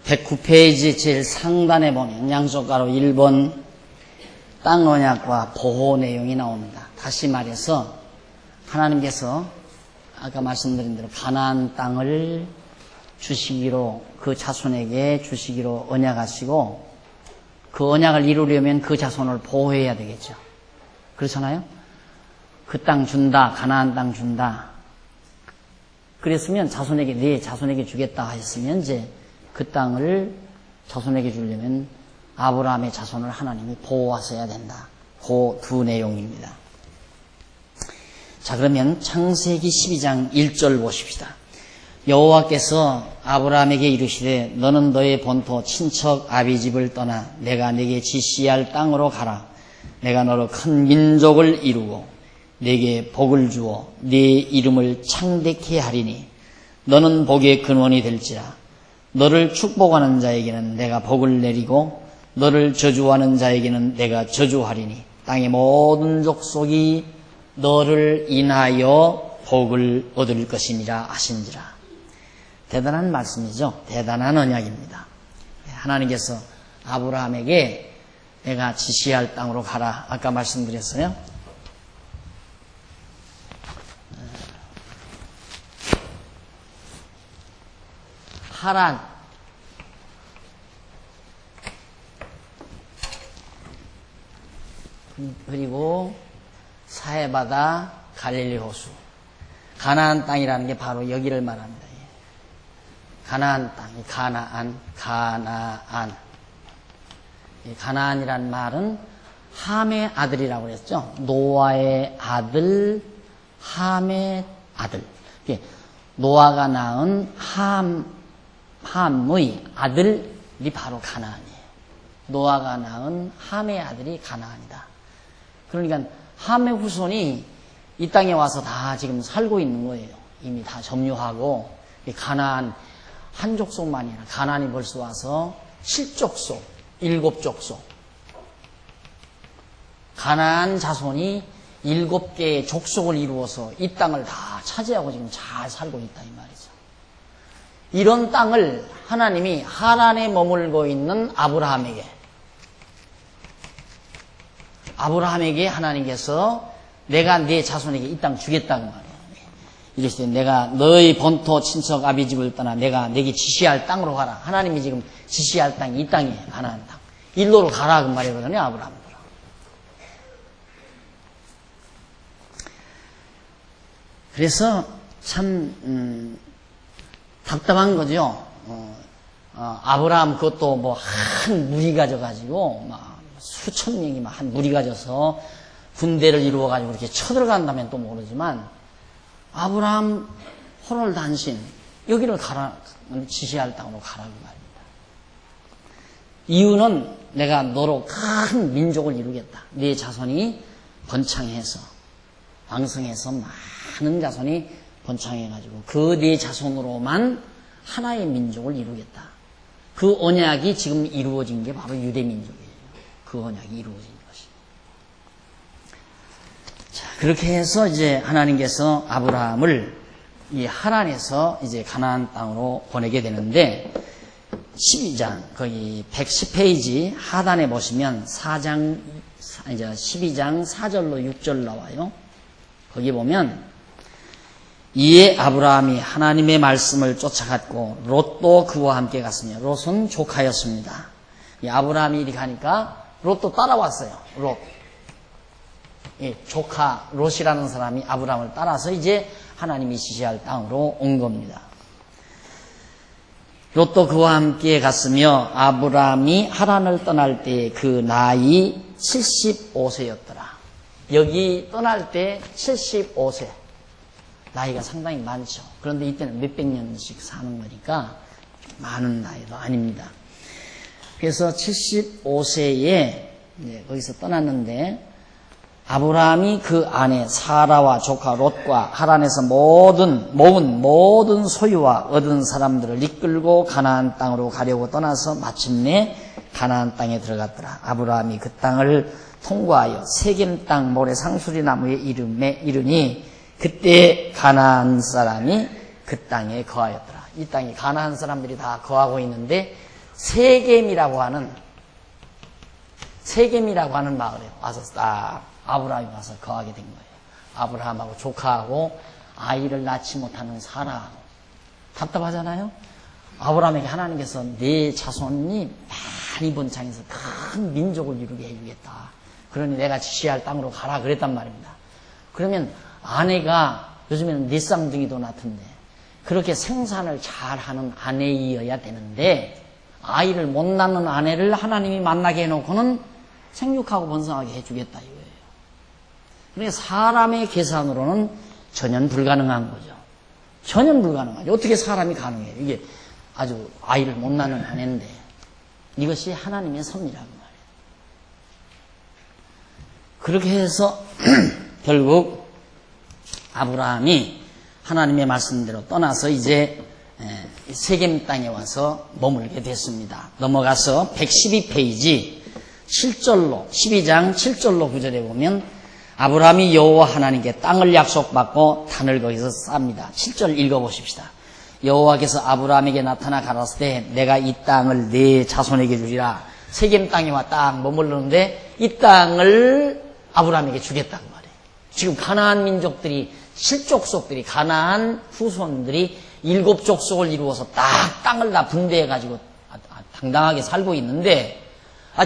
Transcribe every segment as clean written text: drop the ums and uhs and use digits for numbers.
109페이지 제일 상단에 보면 양쪽 가로 1번 땅 언약과 보호 내용이 나옵니다. 다시 말해서 하나님께서 아까 말씀드린 대로 가나안 땅을 주시기로, 그 자손에게 주시기로 언약하시고, 그 언약을 이루려면 그 자손을 보호해야 되겠죠. 그렇잖아요? 그 땅 준다, 가나안 땅 준다. 그랬으면 자손에게, 네 자손에게 주겠다 하셨으면 이제 그 땅을 자손에게 주려면 아브라함의 자손을 하나님이 보호하셔야 된다. 그 두 내용입니다. 자, 그러면 창세기 12장 1절 보십시다. 여호와께서 아브라함에게 이르시되 너는 너의 본토 친척 아비집을 떠나 내가 네게 지시할 땅으로 가라. 내가 너로 큰 민족을 이루고 네게 복을 주어 네 이름을 창대케 하리니 너는 복의 근원이 될지라. 너를 축복하는 자에게는 내가 복을 내리고 너를 저주하는 자에게는 내가 저주하리니 땅의 모든 족속이 너를 인하여 복을 얻을 것이니라 하신지라. 대단한 말씀이죠. 대단한 언약입니다. 하나님께서 아브라함에게 내가 지시할 땅으로 가라. 아까 말씀드렸어요. 하란, 그리고 사해바다, 갈릴리 호수. 가나안 땅이라는 게 바로 여기를 말합니다. 가나안 땅, 가나안. 이 가나안이란 말은 함의 아들이라고 그랬죠. 노아의 아들, 함의 아들. 노아가 낳은 함의 아들이 바로 가나안이에요. 노아가 낳은 함의 아들이 가나안이다. 그러니까 함의 후손이 이 땅에 와서 다 지금 살고 있는 거예요. 이미 다 점유하고. 가나안 한 족속만이 아니라 가나안이 벌써 와서 7족속, 7족속. 가나안 자손이 7개의 족속을 이루어서 이 땅을 다 차지하고 지금 잘 살고 있다 이 말이죠. 이런 땅을 하나님이 하란에 머물고 있는 아브라함에게 하나님께서 내가 네 자손에게 이 땅 주겠다고 말이에요. 이르시되 내가 너의 본토 친척 아비집을 떠나 내가 네게 지시할 땅으로 가라. 하나님이 지금 지시할 땅이 이 땅이에요. 가나안 땅. 일로로 가라 그 말이거든요. 아브라함으로. 그래서 참 답답한 거죠. 아브라함 그것도 뭐 한 무리 가져가지고 막 수천 명이 막 한 무리 가져서 군대를 이루어가지고 이렇게 쳐들어간다면 또 모르지만 아브라함 혼홀단신 여기를 가라, 지시할 땅으로 가라고 말입니다. 이유는 내가 너로 큰 민족을 이루겠다. 네 자손이 번창해서 왕성해서 많은 자손이 번창해가지고 그 네 자손으로만 하나의 민족을 이루겠다. 그 언약이 지금 이루어진 게 바로 유대민족이에요. 그 언약이 이루어진 것이. 자, 그렇게 해서 이제 하나님께서 아브라함을 이 하란에서 이제 가나안 땅으로 보내게 되는데 12장 거기 110페이지 하단에 보시면 4장 이제 12장 4절로 6절 나와요. 거기 보면 이에 아브라함이 하나님의 말씀을 쫓아갔고 롯도 그와 함께 갔으며 롯은 조카였습니다. 이 아브라함이 이리 가니까 롯도 따라왔어요. 롯. 예, 조카 롯이라는 사람이 아브라함을 따라서 이제 하나님이 지시할 땅으로 온 겁니다. 롯도 그와 함께 갔으며 아브라함이 하란을 떠날 때 그 나이 75세였더라. 여기 떠날 때 75세. 나이가 상당히 많죠. 그런데 이때는 몇백 년씩 사는 거니까 많은 나이도 아닙니다. 그래서 75세에 거기서 떠났는데 아브라함이 그 아내 사라와 조카 롯과 하란에서 모은 모든 소유와 얻은 사람들을 이끌고 가나안 땅으로 가려고 떠나서 마침내 가나안 땅에 들어갔더라. 아브라함이 그 땅을 통과하여 세겜 땅 모래 상수리 나무에 이르니 그때 가나안 사람이 그 땅에 거하였더라. 이 땅에 가나안 사람들이 다 거하고 있는데 세겜이라고 하는 마을에 와서 딱 아브라함이 와서 거하게 된 거예요. 아브라함하고 조카하고 아이를 낳지 못하는 사라하고. 답답하잖아요. 아브라함에게 하나님께서 네 자손이 많이 번창해서 큰 민족을 이루게 해주겠다. 그러니 내가 지시할 땅으로 가라 그랬단 말입니다. 그러면 아내가 요즘에는 네 쌍둥이도 낳던데 그렇게 생산을 잘하는 아내이어야 되는데 아이를 못 낳는 아내를 하나님이 만나게 해놓고는 생육하고 번성하게 해주겠다 이거예요. 그러니까 사람의 계산으로는 전혀 불가능한 거죠. 전혀 불가능하죠. 어떻게 사람이 가능해요? 이게 아주 아이를 못 낳는 아내인데 이것이 하나님의 섭리라고 말이에요. 그렇게 해서 결국 아브라함이 하나님의 말씀대로 떠나서 이제 세겜 땅에 와서 머물게 됐습니다. 넘어가서 112페이지 7절로 12장 7절로 9절에 보면 아브라함이 여호와 하나님께 땅을 약속받고 단을 거기서 쌉니다. 7절 읽어보십시다. 여호와께서 아브라함에게 나타나 가라사대 때 내가 이 땅을 네 자손에게 주리라. 세겜 땅에 와 딱 머물렀는데 이 땅을 아브라함에게 주겠다고 말해요. 지금 가나안 민족들이 7족속들이 가나안 후손들이 7족속을 이루어서 딱 땅을 다 분배해가지고 당당하게 살고 있는데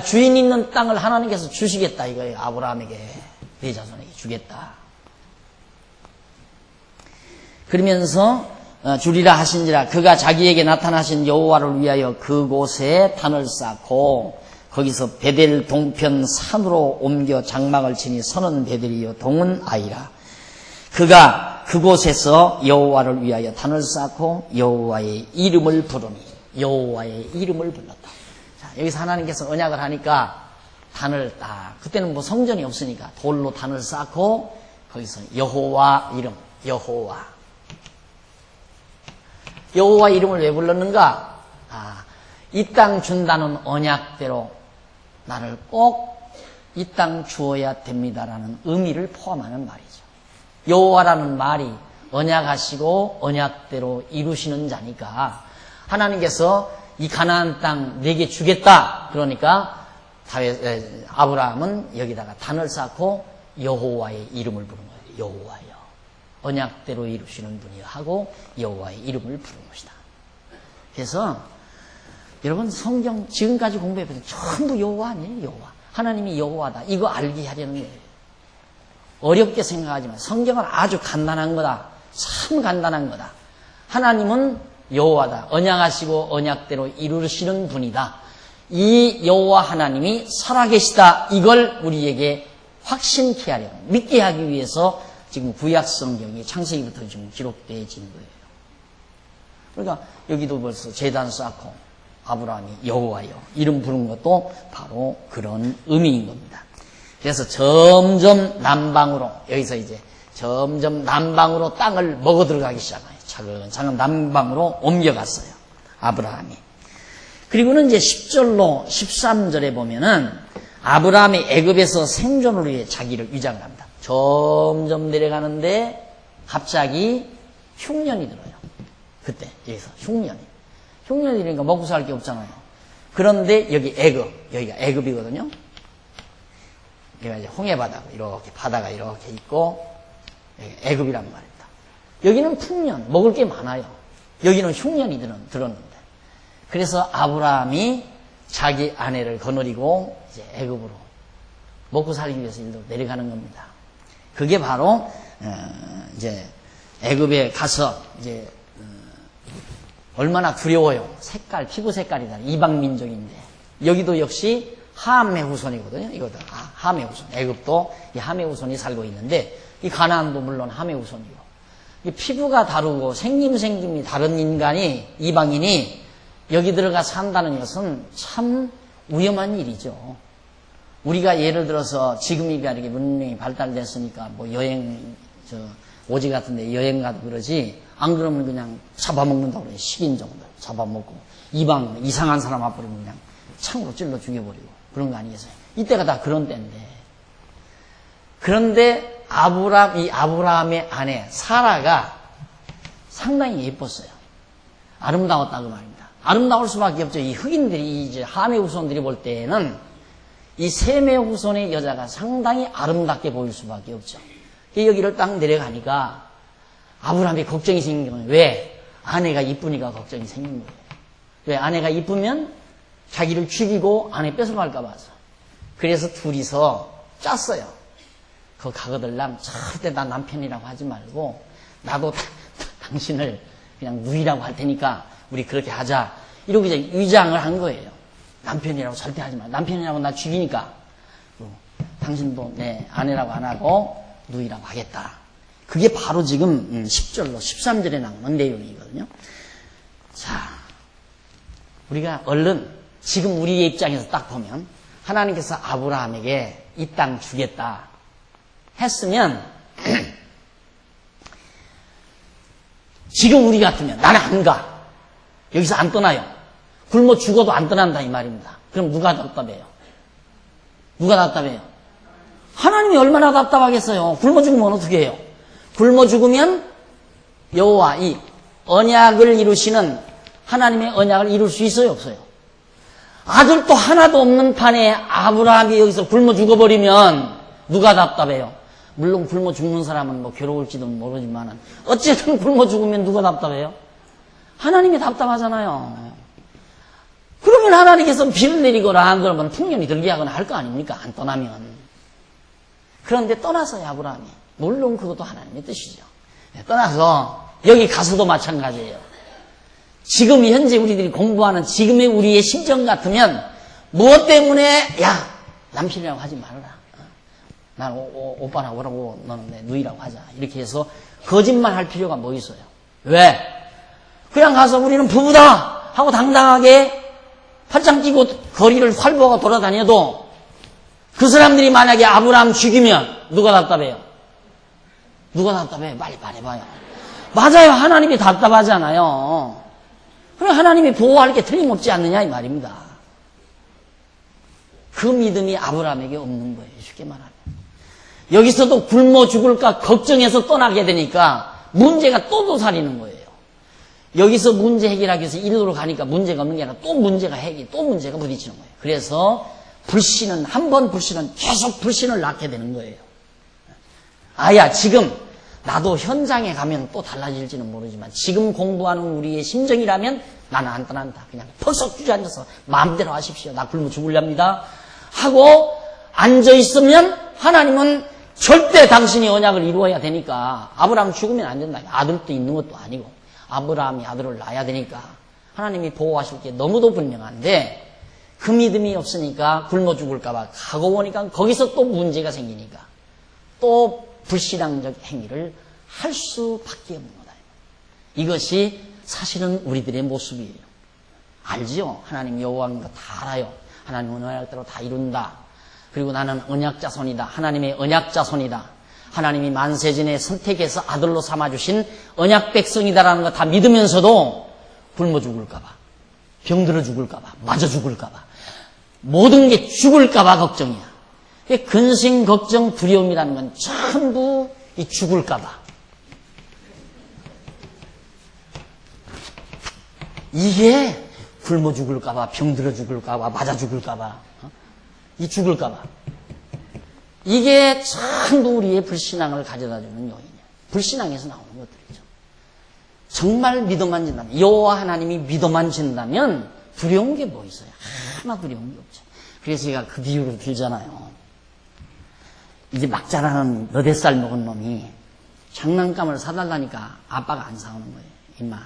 주인 있는 땅을 하나님께서 주시겠다 이거예요. 아브라함에게 네 자손에게 주겠다. 그러면서 주리라 하신지라 그가 자기에게 나타나신 여호와를 위하여 그곳에 단을 쌓고 거기서 베델 동편 산으로 옮겨 장막을 치니 선은 베델이요 동은 아이라. 그가 그곳에서 여호와를 위하여 단을 쌓고 여호와의 이름을 부르니 여호와의 이름을 불렀다. 자, 여기서 하나님께서 언약을 하니까 단을 딱 그때는 뭐 성전이 없으니까 돌로 단을 쌓고 거기서 여호와 이름 여호와 이름을 왜 불렀는가? 이 땅 준다는 언약대로 나를 꼭 이 땅 주어야 됩니다라는 의미를 포함하는 말이죠. 여호와라는 말이 언약하시고 언약대로 이루시는 자니까 하나님께서 이 가나안 땅 내게 주겠다. 그러니까 아브라함은 여기다가 단을 쌓고 여호와의 이름을 부른 거예요. 여호와요. 언약대로 이루시는 분이요 하고 여호와의 이름을 부른 것이다. 그래서 여러분 성경 지금까지 공부해보면 전부 여호와 아니에요. 여호와. 하나님이 여호와다. 이거 알게 하려는 거예요. 어렵게 생각하지만 성경은 아주 간단한 거다. 참 간단한 거다. 하나님은 여호와다. 언약하시고 언약대로 이루시는 분이다. 이 여호와 하나님이 살아계시다. 이걸 우리에게 확신케 하려 믿게 하기 위해서 지금 구약 성경이 창세기부터 지금 기록되어진 거예요. 그러니까 여기도 벌써 제단 쌓고 아브라함이 여호와여 이름 부른 것도 바로 그런 의미인 겁니다. 그래서 점점 남방으로 여기서 이제 점점 남방으로 땅을 먹어 들어가기 시작해요. 차근차근 남방으로 옮겨갔어요. 아브라함이. 그리고는 이제 10절로 13절에 보면은 아브라함이 애굽에서 생존을 위해 자기를 위장을 합니다. 점점 내려가는데 갑자기 흉년이 들어요. 그때 여기서 흉년이 들으니까 먹고 살 게 없잖아요. 그런데 여기 여기가 애굽이거든요. 여기가 이제 홍해바다 이렇게 바다가 이렇게 있고 애굽이란 말입니다. 여기는 풍년 먹을 게 많아요. 여기는 흉년이 들었는데 그래서 아브라함이 자기 아내를 거느리고 이제 애굽으로 먹고 살기 위해서 일도 내려가는 겁니다. 그게 바로 이제 애굽에 가서 이제 얼마나 두려워요. 피부 색깔이 다 이방 민족인데 여기도 역시 함의 후손이거든요. 이거도 함의 후손. 애굽도 이 함의 후손이 살고 있는데 이 가나안도 물론 함의 후손이고 이 피부가 다르고 생김이 다른 인간이 이방인이 여기 들어가 산다는 것은 참 위험한 일이죠. 우리가 예를 들어서 지금이가 이렇게 문명이 발달됐으니까 뭐 오지 같은데 여행 가도 그러지 안 그러면 그냥 잡아먹는다고 그래요. 식인종들 잡아먹고 이상한 사람 앞으로 그냥 창으로 찔러 죽여버리고 그런 거 아니겠어요? 이때가 다 그런 때인데 그런데 아브라함의 아내 사라가 상당히 예뻤어요. 아름다웠다고 말입니다. 아름다울 수밖에 없죠. 이 흑인들이, 이제 함의 후손들이 볼 때에는 이 셈의 후손의 여자가 상당히 아름답게 보일 수밖에 없죠. 여기를 딱 내려가니까 아브라함이 걱정이 생긴 거예요. 왜? 아내가 이쁘니까 걱정이 생긴 거예요. 왜? 아내가 이쁘면 자기를 죽이고 아내 뺏어갈까 봐서. 그래서 둘이서 짰어요. 그거 가거들랑 절대 나 남편이라고 하지 말고 나도 당신을 그냥 누이라고 할 테니까 우리 그렇게 하자. 이러고 이제 위장을 한 거예요. 남편이라고 절대 하지 마. 남편이라고 나 죽이니까 당신도 내 아내라고 안 하고 누이라고 하겠다. 그게 바로 지금 10절로 13절에 나오는 내용이거든요. 자, 우리가 얼른 지금 우리의 입장에서 딱 보면 하나님께서 아브라함에게 이 땅 주겠다 했으면 지금 우리 같으면 나는 안 가. 여기서 안 떠나요. 굶어 죽어도 안 떠난다 이 말입니다. 그럼 누가 답답해요? 누가 답답해요? 하나님이 얼마나 답답하겠어요. 굶어 죽으면 어떻게 해요? 굶어 죽으면 여호와 이 언약을 이루시는 하나님의 언약을 이룰 수 있어요? 없어요? 아들도 하나도 없는 판에 아브라함이 여기서 굶어 죽어버리면 누가 답답해요? 물론 굶어 죽는 사람은 뭐 괴로울지도 모르지만 어쨌든 굶어 죽으면 누가 답답해요? 하나님이 답답하잖아요. 그러면 하나님께서 비를 내리거나 안 그러면 풍년이 들게 하거나 할 거 아닙니까? 안 떠나면. 그런데 떠나서요, 아브라함이. 물론 그것도 하나님의 뜻이죠. 떠나서 여기 가서도 마찬가지예요. 지금 현재 우리들이 공부하는 지금의 우리의 심정 같으면 무엇 때문에 야 남편이라고 하지 말라. 난 오빠라고 하라고 너는 내 누이라고 하자. 이렇게 해서 거짓말할 필요가 뭐 있어요? 왜? 그냥 가서 우리는 부부다 하고 당당하게 팔짱 끼고 거리를 활보하고 돌아다녀도 그 사람들이 만약에 아브라함 죽이면 누가 답답해요? 누가 답답해? 빨리 말해봐요. 맞아요. 하나님이 답답하잖아요. 그래 하나님이 보호할 게 틀림없지 않느냐 이 말입니다. 그 믿음이 아브라함에게 없는 거예요. 쉽게 말하면. 여기서도 굶어 죽을까 걱정해서 떠나게 되니까 문제가 또 도사리는 거예요. 여기서 문제 해결하기 위해서 일로로 가니까 문제가 없는 게 아니라 또 문제가 또 문제가 부딪히는 거예요. 그래서 불신은 한 번 불신은 계속 불신을 낳게 되는 거예요. 아야 지금 나도 현장에 가면 또 달라질지는 모르지만 지금 공부하는 우리의 심정이라면 나는 안 떠난다. 그냥 퍽썩 주저앉아서 마음대로 하십시오. 나 굶어 죽으렵니다. 하고 앉아있으면 하나님은 절대 당신이 언약을 이루어야 되니까 아브라함 죽으면 안 된다. 아들도 있는 것도 아니고 아브라함이 아들을 낳아야 되니까 하나님이 보호하실 게 너무도 분명한데 그 믿음이 없으니까 굶어 죽을까 봐 가고 오니까 거기서 또 문제가 생기니까 또 불신앙적 행위를 할 수밖에 없는 거다. 이것이 사실은 우리들의 모습이에요. 알지요? 하나님 여호와인 거 다 알아요. 하나님은 언약대로 다 이룬다. 그리고 나는 언약자손이다. 하나님의 언약자손이다. 하나님이 만세전에 선택해서 아들로 삼아주신 언약백성이다라는 거 다 믿으면서도 굶어 죽을까 봐, 병들어 죽을까 봐, 맞아 죽을까 봐, 모든 게 죽을까 봐 걱정이야. 근심, 걱정, 두려움이라는 건 전부 이 죽을까 봐. 이게 굶어 죽을까 봐, 병들어 죽을까 봐, 맞아 죽을까 봐, 이 죽을까 봐. 이게 전부 우리의 불신앙을 가져다주는 요인이야. 불신앙에서 나오는 것들이죠. 정말 믿어만 진다면, 여호와 하나님이 믿어만 진다면 두려운 게 뭐 있어요? 하나 두려운 게 없죠. 그래서 제가 그 비유를 들잖아요. 이제 막 자라는 너댓 살 먹은 놈이 장난감을 사달라니까 아빠가 안 사오는 거예요. 임마,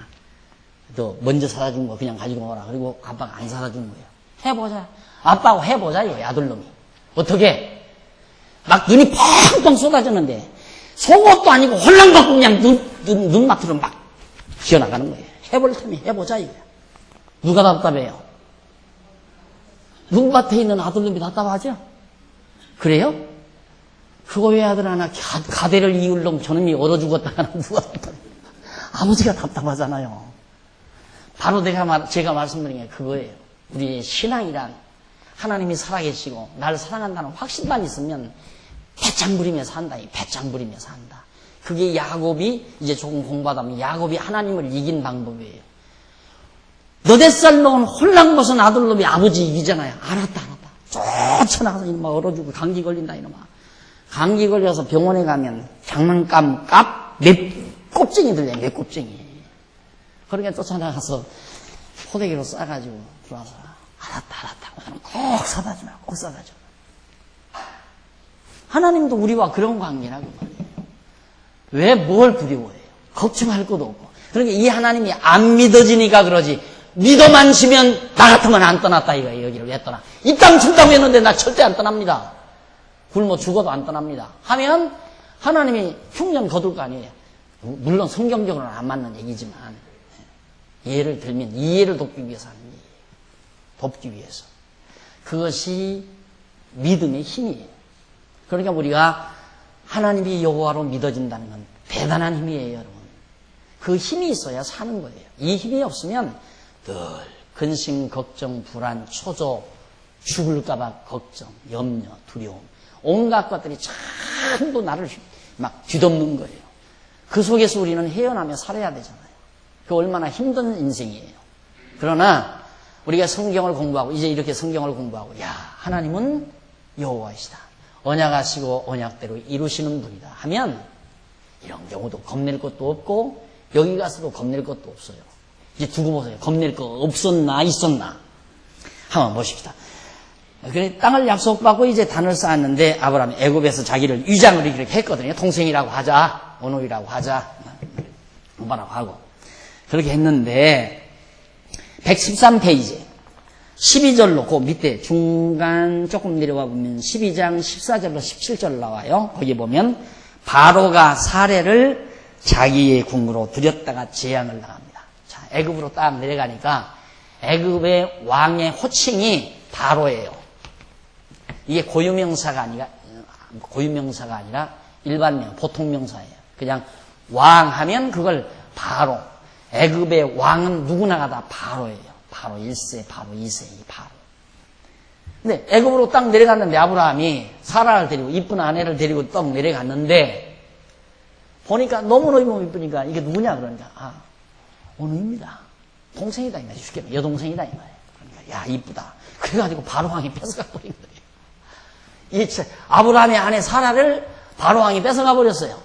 너 먼저 사다 준 거 그냥 가지고 오라. 그리고 아빠가 안 사다 준 거예요. 해보자. 아빠하고 해보자, 이거 아들놈이. 어떻게? 막 눈이 펑펑 쏟아졌는데 속옷도 아니고 홀랑받고 그냥 눈마트로 막 기어나가는 거예요. 해볼 테면 해보자 이거야. 누가 답답해요? 눈밭에 있는 아들놈이 답답하죠? 그래요? 그거 왜 아들 하나 가대를 이을 놈 저놈이 얼어 죽었다가 누가 답답해요? 아버지가 답답하잖아요. 바로 제가 말씀드린 게 그거예요. 우리의 신앙이란 하나님이 살아계시고 나를 사랑한다는 확신만 있으면 배짱 부리면서 한다. 배짱 부리면서 한다. 그게 야곱이 이제 조금 공부하다 보면 야곱이 하나님을 이긴 방법이에요. 너댓 살 먹은 홀랑 벗은 아들놈이 아버지 이기잖아요. 알았다. 쫓아나가서 이놈아 얼어주고 감기 걸린다 이놈아. 감기 걸려서 병원에 가면 장난감 껍쟁이 들려, 몇 껍쟁이. 그러니까 쫓아나가서 포대기로 싸가지고 들어와서 알았다. 꼭 사다 주마, 꼭 사다 줘. 하나님도 우리와 그런 관계라고 말이에요. 왜 뭘 두려워해요? 걱정할 것도 없고. 그러니까 이 하나님이 안 믿어지니까 그러지. 믿어만 지면 나 같으면 안 떠났다 이거예요. 여기를 왜 떠나? 이 땅 준다고 했는데 나 절대 안 떠납니다. 굶어 죽어도 안 떠납니다. 하면 하나님이 흉년 거둘 거 아니에요. 물론 성경적으로는 안 맞는 얘기지만 예를 들면 이해를 돕기 위해서 하는 얘기예요. 돕기 위해서. 그것이 믿음의 힘이에요. 그러니까 우리가 하나님이 여호와로 믿어진다는 건 대단한 힘이에요, 여러분. 그 힘이 있어야 사는 거예요. 이 힘이 없으면 늘 근심, 걱정, 불안, 초조, 죽을까봐 걱정, 염려, 두려움, 온갖 것들이 전부 나를 막 뒤덮는 거예요. 그 속에서 우리는 헤어나며 살아야 되잖아요. 그 얼마나 힘든 인생이에요. 그러나 우리가 성경을 공부하고 이제 이렇게 성경을 공부하고 하나님은 여호와이시다. 언약하시고 언약대로 이루시는 분이다 하면 이런 경우도 겁낼 것도 없고 여기 가서도 겁낼 것도 없어요. 이제 두고 보세요. 겁낼 거 없었나 있었나 한번 보십시다. 그래 땅을 약속받고 이제 단을 쌓았는데 아브라함이 애굽에서 자기를 위장을 이렇게 했거든요. 동생이라고 하자, 원호이라고 하자, 오빠라고 하고 그렇게 했는데 113페이지 12절로 그 밑에 중간 조금 내려와 보면 12장 14절로 17절 나와요. 거기 보면 바로가 사례를 자기의 궁으로 들였다가 재앙을 당합니다. 자, 애굽으로 딱 내려가니까 애굽의 왕의 호칭이 바로예요. 이게 고유명사가 아니라 일반명, 보통명사예요. 그냥 왕 하면 그걸 바로. 애굽의 왕은 누구나가 다 바로예요. 바로 1세, 바로 2세, 이 바로. 근데 애굽으로 딱 내려갔는데 아브라함이 사라를 데리고 이쁜 아내를 데리고 딱 내려갔는데 보니까 너무너무 이쁘니까 이게 누구냐 그러니까 원우입니다. 동생이다 이 말이에요. 쉽게 말해 여동생이다 이 말이에요. 그러니까 야 이쁘다. 그래가지고 바로왕이 뺏어가 버린 거예요. 이 아브라함의 아내 사라를 바로왕이 뺏어가 버렸어요.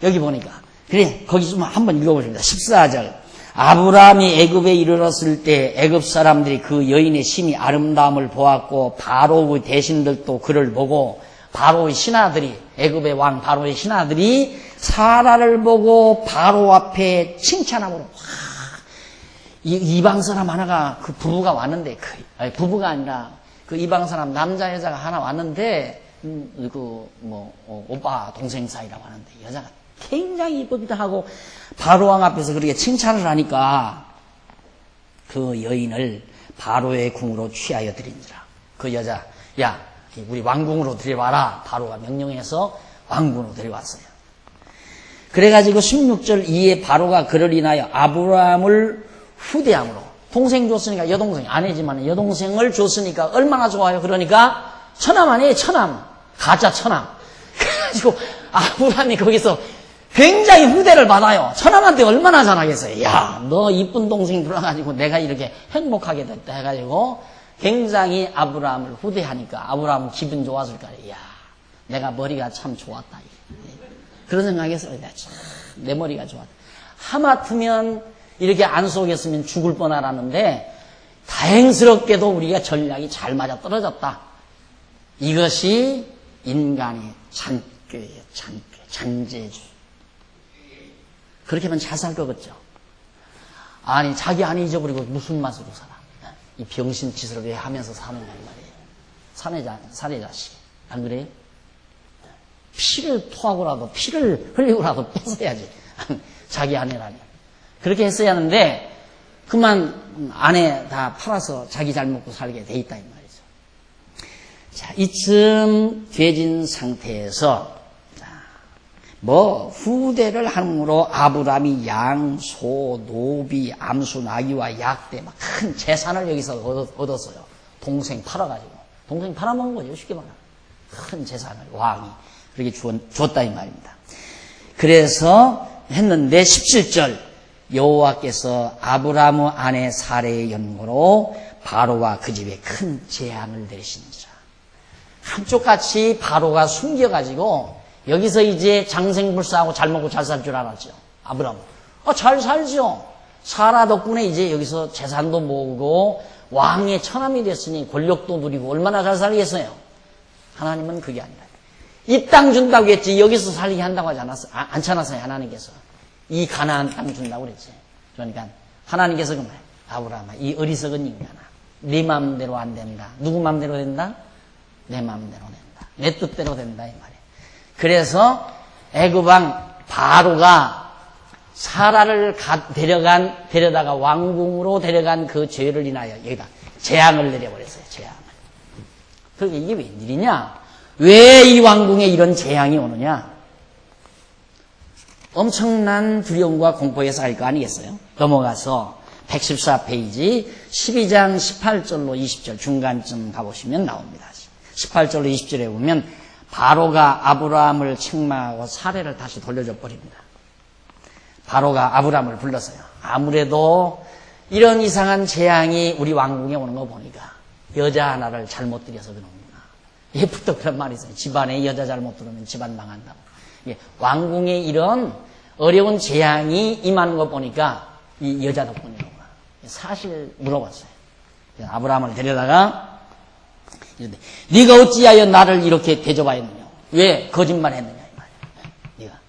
여기 보니까 그래 거기 좀 한번 읽어보십니다. 14절 아브라함이 애굽에 이르렀을 때 애굽 사람들이 그 여인의 심히 아름다움을 보았고 바로의 대신들도 그를 보고 바로의 신하들이 애굽의 왕 바로의 신하들이 사라를 보고 바로 앞에 칭찬함으로 이방 사람 하나가 그 부부가 왔는데 부부가 아니라 그 이방 사람 남자 여자가 하나 왔는데 오빠 동생 사이라고 하는데 여자가 굉장히 이쁘기도 하고 바로왕 앞에서 그렇게 칭찬을 하니까 그 여인을 바로의 궁으로 취하여 드린지라. 그 여자 야 우리 왕궁으로 데려와라. 바로가 명령해서 왕궁으로 데려왔어요. 그래가지고 16절 이에 바로가 그를 인하여 아브라함을 후대함으로 동생 줬으니까 여동생 아내지만 여동생을 줬으니까 얼마나 좋아요. 그러니까 처남 아니에요. 처남 가짜 처남. 그래가지고 아브라함이 거기서 굉장히 후대를 받아요. 처남한테 얼마나 잘하겠어요. 야, 너 이쁜 동생 들어가지고 내가 이렇게 행복하게 됐다 해가지고 굉장히 아브라함을 후대하니까 아브라함은 기분 좋았을 거예요. 야, 내가 머리가 참 좋았다. 그런 생각했어요. 내 머리가 좋았다. 하마터면 이렇게 안 속였으면 죽을 뻔하라는데 다행스럽게도 우리가 전략이 잘 맞아 떨어졌다. 이것이 인간의 잔꾀예요. 잔재주. 그렇게 하면 잘 살 거겠죠. 아니 자기 안 잊어버리고 무슨 맛으로 살아. 이 병신 짓을 왜 하면서 사느냐 말이에요. 사내 자식. 안 그래요? 피를 토하고라도 피를 흘리고라도 뺏어야지. 자기 아내라면. 그렇게 했어야 하는데 그만 아내 다 팔아서 자기 잘 먹고 살게 돼 있다 이 말이죠. 자, 이쯤 돼진 상태에서 후대를 함으로 아브라함이 양, 소, 노비, 암수, 나귀와 약대 막 큰 재산을 여기서 얻었어요. 동생 팔아가지고. 동생 팔아먹은 거죠. 쉽게 말하면. 큰 재산을 왕이 그렇게 줬다 이 말입니다. 그래서 했는데 17절 여호와께서 아브라함의 아내 사레의 연고로 바로와 그 집에 큰 재앙을 내리시니라. 한쪽같이 바로가 숨겨가지고 여기서 이제 장생불사하고 잘 먹고 잘 살 줄 알았죠. 아브라함. 잘 살죠. 사라 덕분에 이제 여기서 재산도 모으고 왕의 처남이 됐으니 권력도 누리고 얼마나 잘 살겠어요. 하나님은 그게 아니라 이 땅 준다고 했지 여기서 살게 한다고 하지 않지 않았어요. 하나님께서 이 가나안 땅 준다고 그랬지. 그러니까 하나님께서 그 말, 아브라함아 이 어리석은 인간아 네 마음대로 안 된다. 누구 마음대로 된다? 내 마음대로 된다. 내 뜻대로 된다 이 말이에요. 그래서 애굽왕 바로가 사라를 데려다가 왕궁으로 데려간 그 죄를 인하여 여기다 재앙을 내려버렸어요. 재앙을. 그러니까 이게 웬일이냐? 왜 이 왕궁에 이런 재앙이 오느냐? 엄청난 두려움과 공포에 쌓일 거 아니겠어요? 넘어가서 114페이지 12장 18절로 20절 중간쯤 가보시면 나옵니다. 18절로 20절에 보면 바로가 아브라함을 책망하고 사례를 다시 돌려줘 버립니다. 바로가 아브라함을 불렀어요. 아무래도 이런 이상한 재앙이 우리 왕궁에 오는 거 보니까 여자 하나를 잘못 들여서 그러는구나. 예부터 그런 말이 있어요. 집안에 여자 잘못 들으면 집안 망한다고. 왕궁에 이런 어려운 재앙이 임하는 거 보니까 이 여자 덕분이라고. 사실 물어봤어요. 아브라함을 데려다가 이런데 네가 어찌하여 나를 이렇게 대접하였느냐? 왜 거짓말했느냐 이 말이야. 네가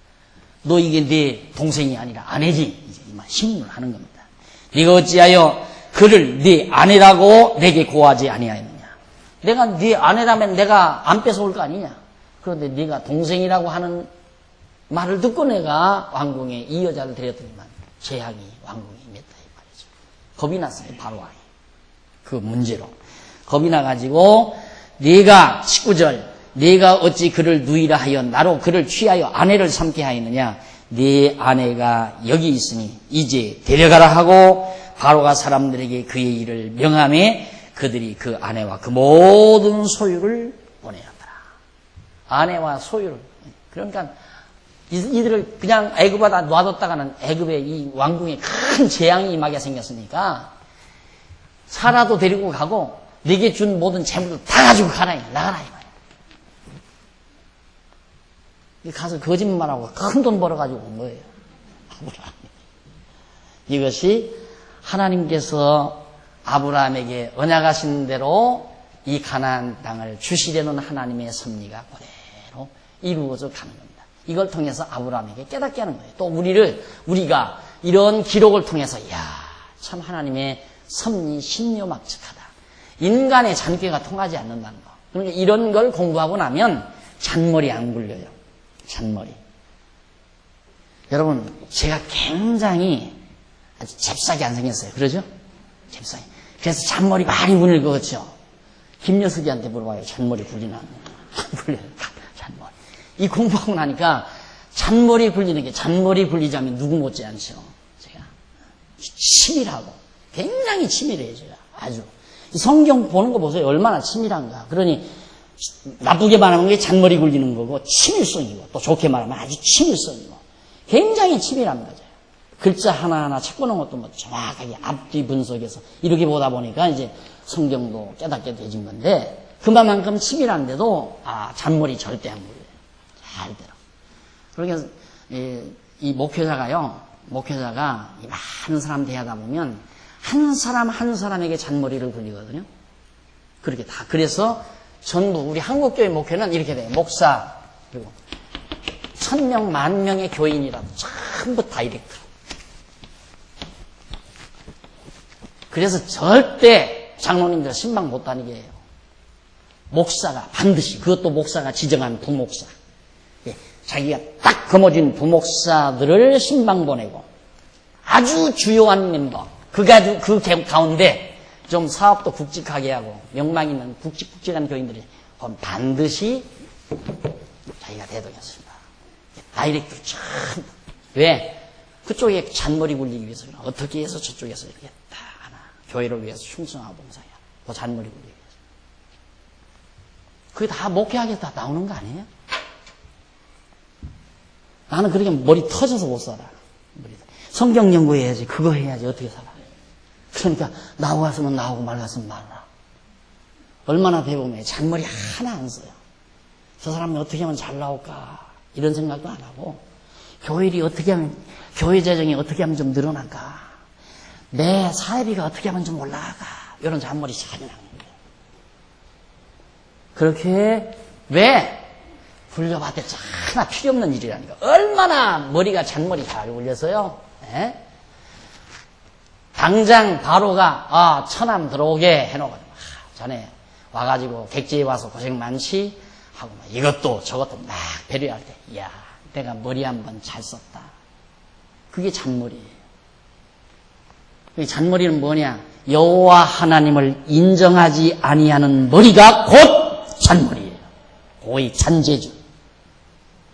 너 이게 네 동생이 아니라 아내지. 이제 이만 신문을 하는 겁니다. 네가 어찌하여 그를 네 아내라고 내게 고하지 아니하였느냐? 내가 네 아내라면 내가 안 뺏어올 거 아니냐? 그런데 네가 동생이라고 하는 말을 듣고 내가 왕궁에 이 여자를 데렸더니만 재앙이 왕궁에 임했다 이 말이죠. 겁이 났어요. 바로왕이. 그 문제로. 겁이 나가지고 네가 19절 네가 어찌 그를 누이라 하여 나로 그를 취하여 아내를 삼게 하였느냐? 네 아내가 여기 있으니 이제 데려가라 하고 바로가 사람들에게 그의 일을 명하매 그들이 그 아내와 그 모든 소유를 보내었더라. 아내와 소유를. 그러니까 이들을 그냥 애굽에다 놔뒀다가는 애굽의 이 왕궁에 큰 재앙이 임하게 생겼으니까 사라도 데리고 가고 네게 준 모든 재물을 다 가지고 가라. 나가라 이 말이야. 가서 거짓말하고 큰 돈 벌어가지고 온 거예요. 이것이 하나님께서 아브라함에게 언약하신 대로 이 가나안 땅을 주시려는 하나님의 섭리가 그대로 이루어져 가는 겁니다. 이걸 통해서 아브라함에게 깨닫게 하는 거예요. 또 우리가 이런 기록을 통해서 참 하나님의 섭리 신묘막측하다. 인간의 잔꾀가 통하지 않는다는 거. 그러니까 이런 걸 공부하고 나면 잔머리 안 굴려요. 잔머리. 여러분, 제가 굉장히 아주 잽싸게 안 생겼어요. 그러죠? 잽싸게. 그래서 잔머리 많이 굴릴 것 같죠? 김여숙이한테 물어봐요. 잔머리 굴리나? 안 굴려요. 잔머리. 이 공부하고 나니까 잔머리 굴리는 게 잔머리 굴리자면 누구 못지않죠. 제가 치밀하고 굉장히 치밀해요. 제가 아주. 성경 보는 거 보세요. 얼마나 치밀한가. 그러니 나쁘게 말하면 게 잔머리 굴리는 거고 치밀성이고 또 좋게 말하면 아주 치밀성이고 굉장히 치밀합니다. 글자 하나하나 찾고 놓은 것도 뭐 정확하게 앞뒤 분석해서 이렇게 보다 보니까 이제 성경도 깨닫게 되진 건데 그만큼 치밀한데도 잔머리 절대 안 굴려요. 잘대로. 그러니까 이 목회자가 이 많은 사람 대하다 보면 한 사람 한 사람에게 잔머리를 굴리거든요. 그렇게 다. 그래서 전부 우리 한국교회 목회는 이렇게 돼요. 목사 그리고 1000명, 10,000명의 교인이라도 전부 다이렉트로. 그래서 절대 장로님들 신방 못 다니게 해요. 목사가 반드시 그것도 목사가 지정한 부목사. 자기가 딱 거머쥔 부목사들을 신방 보내고 아주 주요한 멤버 그 가운데 좀 사업도 굵직하게 하고 명망 있는 굵직한 교인들이 반드시 자기가 대동했습니다. 다이렉트로 참. 왜? 그쪽에 잔머리 굴리기 위해서 어떻게 해서 저쪽에서 이렇게 다 하나 교회를 위해서 충성하고 봉사해야 그 잔머리 굴리기 위해서. 그게 다 목회하겠다 나오는 거 아니에요? 나는 그렇게 머리 터져서 못 살아. 성경 연구해야지. 그거 해야지. 어떻게 살아. 그러니까 나와서는 나오고 말았으면 말라. 얼마나 배우면 잔머리 하나 안 써요. 저 사람이 어떻게 하면 잘 나올까 이런 생각도 안 하고 교회 일이 어떻게 하면 교회 재정이 어떻게 하면 좀 늘어날까 내 사회비가 어떻게 하면 좀 올라갈까 이런 잔머리 전혀 안 합니다. 그렇게 왜 굴려봤댔자 하나 필요 없는 일이라니까. 얼마나 머리가 잔머리 잘 굴려서요. 에? 당장 바로가 처남 들어오게 해놓고 자네 와가지고 객지에 와서 고생 많지 하고 막 이것도 저것도 막 배려할 때 이야 내가 머리 한번 잘 썼다. 그게 잔머리예요. 그 잔머리는 뭐냐? 여호와 하나님을 인정하지 아니하는 머리가 곧 잔머리예요. 거의 잔재주.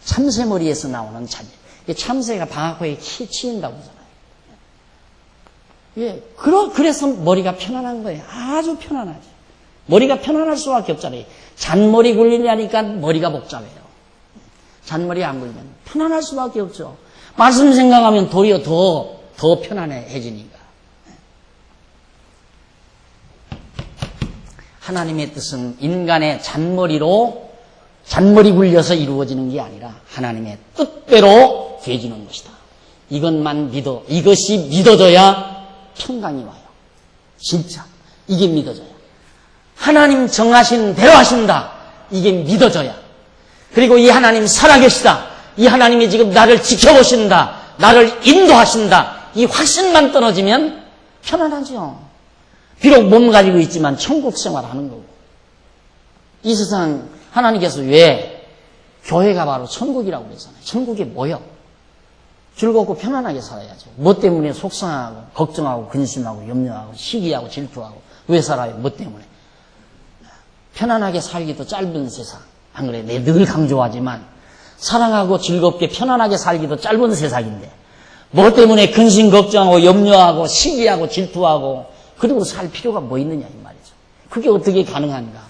참새머리에서 나오는 잔재. 참새가 방아코에 치인다고 하잖아요. 예, 그래서 머리가 편안한 거예요. 아주 편안하죠. 머리가 편안할 수밖에 없잖아요. 잔머리 굴리려니까 머리가 복잡해요. 잔머리 안 굴리면 편안할 수밖에 없죠. 말씀 생각하면 도리어 더 편안해지니까. 하나님의 뜻은 인간의 잔머리 굴려서 이루어지는 게 아니라 하나님의 뜻대로 되어지는 것이다. 이것이 믿어져야 평강이 와요. 진짜 이게 믿어져야. 하나님 정하신 대로 하신다. 이게 믿어져야. 그리고 이 하나님 살아계시다. 이 하나님이 지금 나를 지켜보신다. 나를 인도하신다. 이 확신만 떨어지면 편안하죠. 비록 몸 가지고 있지만 천국 생활하는 거고. 이 세상 하나님께서 왜 교회가 바로 천국이라고 그랬잖아요. 천국이 뭐요? 즐겁고 편안하게 살아야죠. 뭐 때문에 속상하고 걱정하고 근심하고 염려하고 시기하고 질투하고 왜 살아요? 뭐 때문에? 편안하게 살기도 짧은 세상. 안 그래? 내가 늘 강조하지만 사랑하고 즐겁게 편안하게 살기도 짧은 세상인데 뭐 때문에 근심 걱정하고 염려하고 시기하고 질투하고 그리고 살 필요가 뭐 있느냐 이 말이죠. 그게 어떻게 가능한가?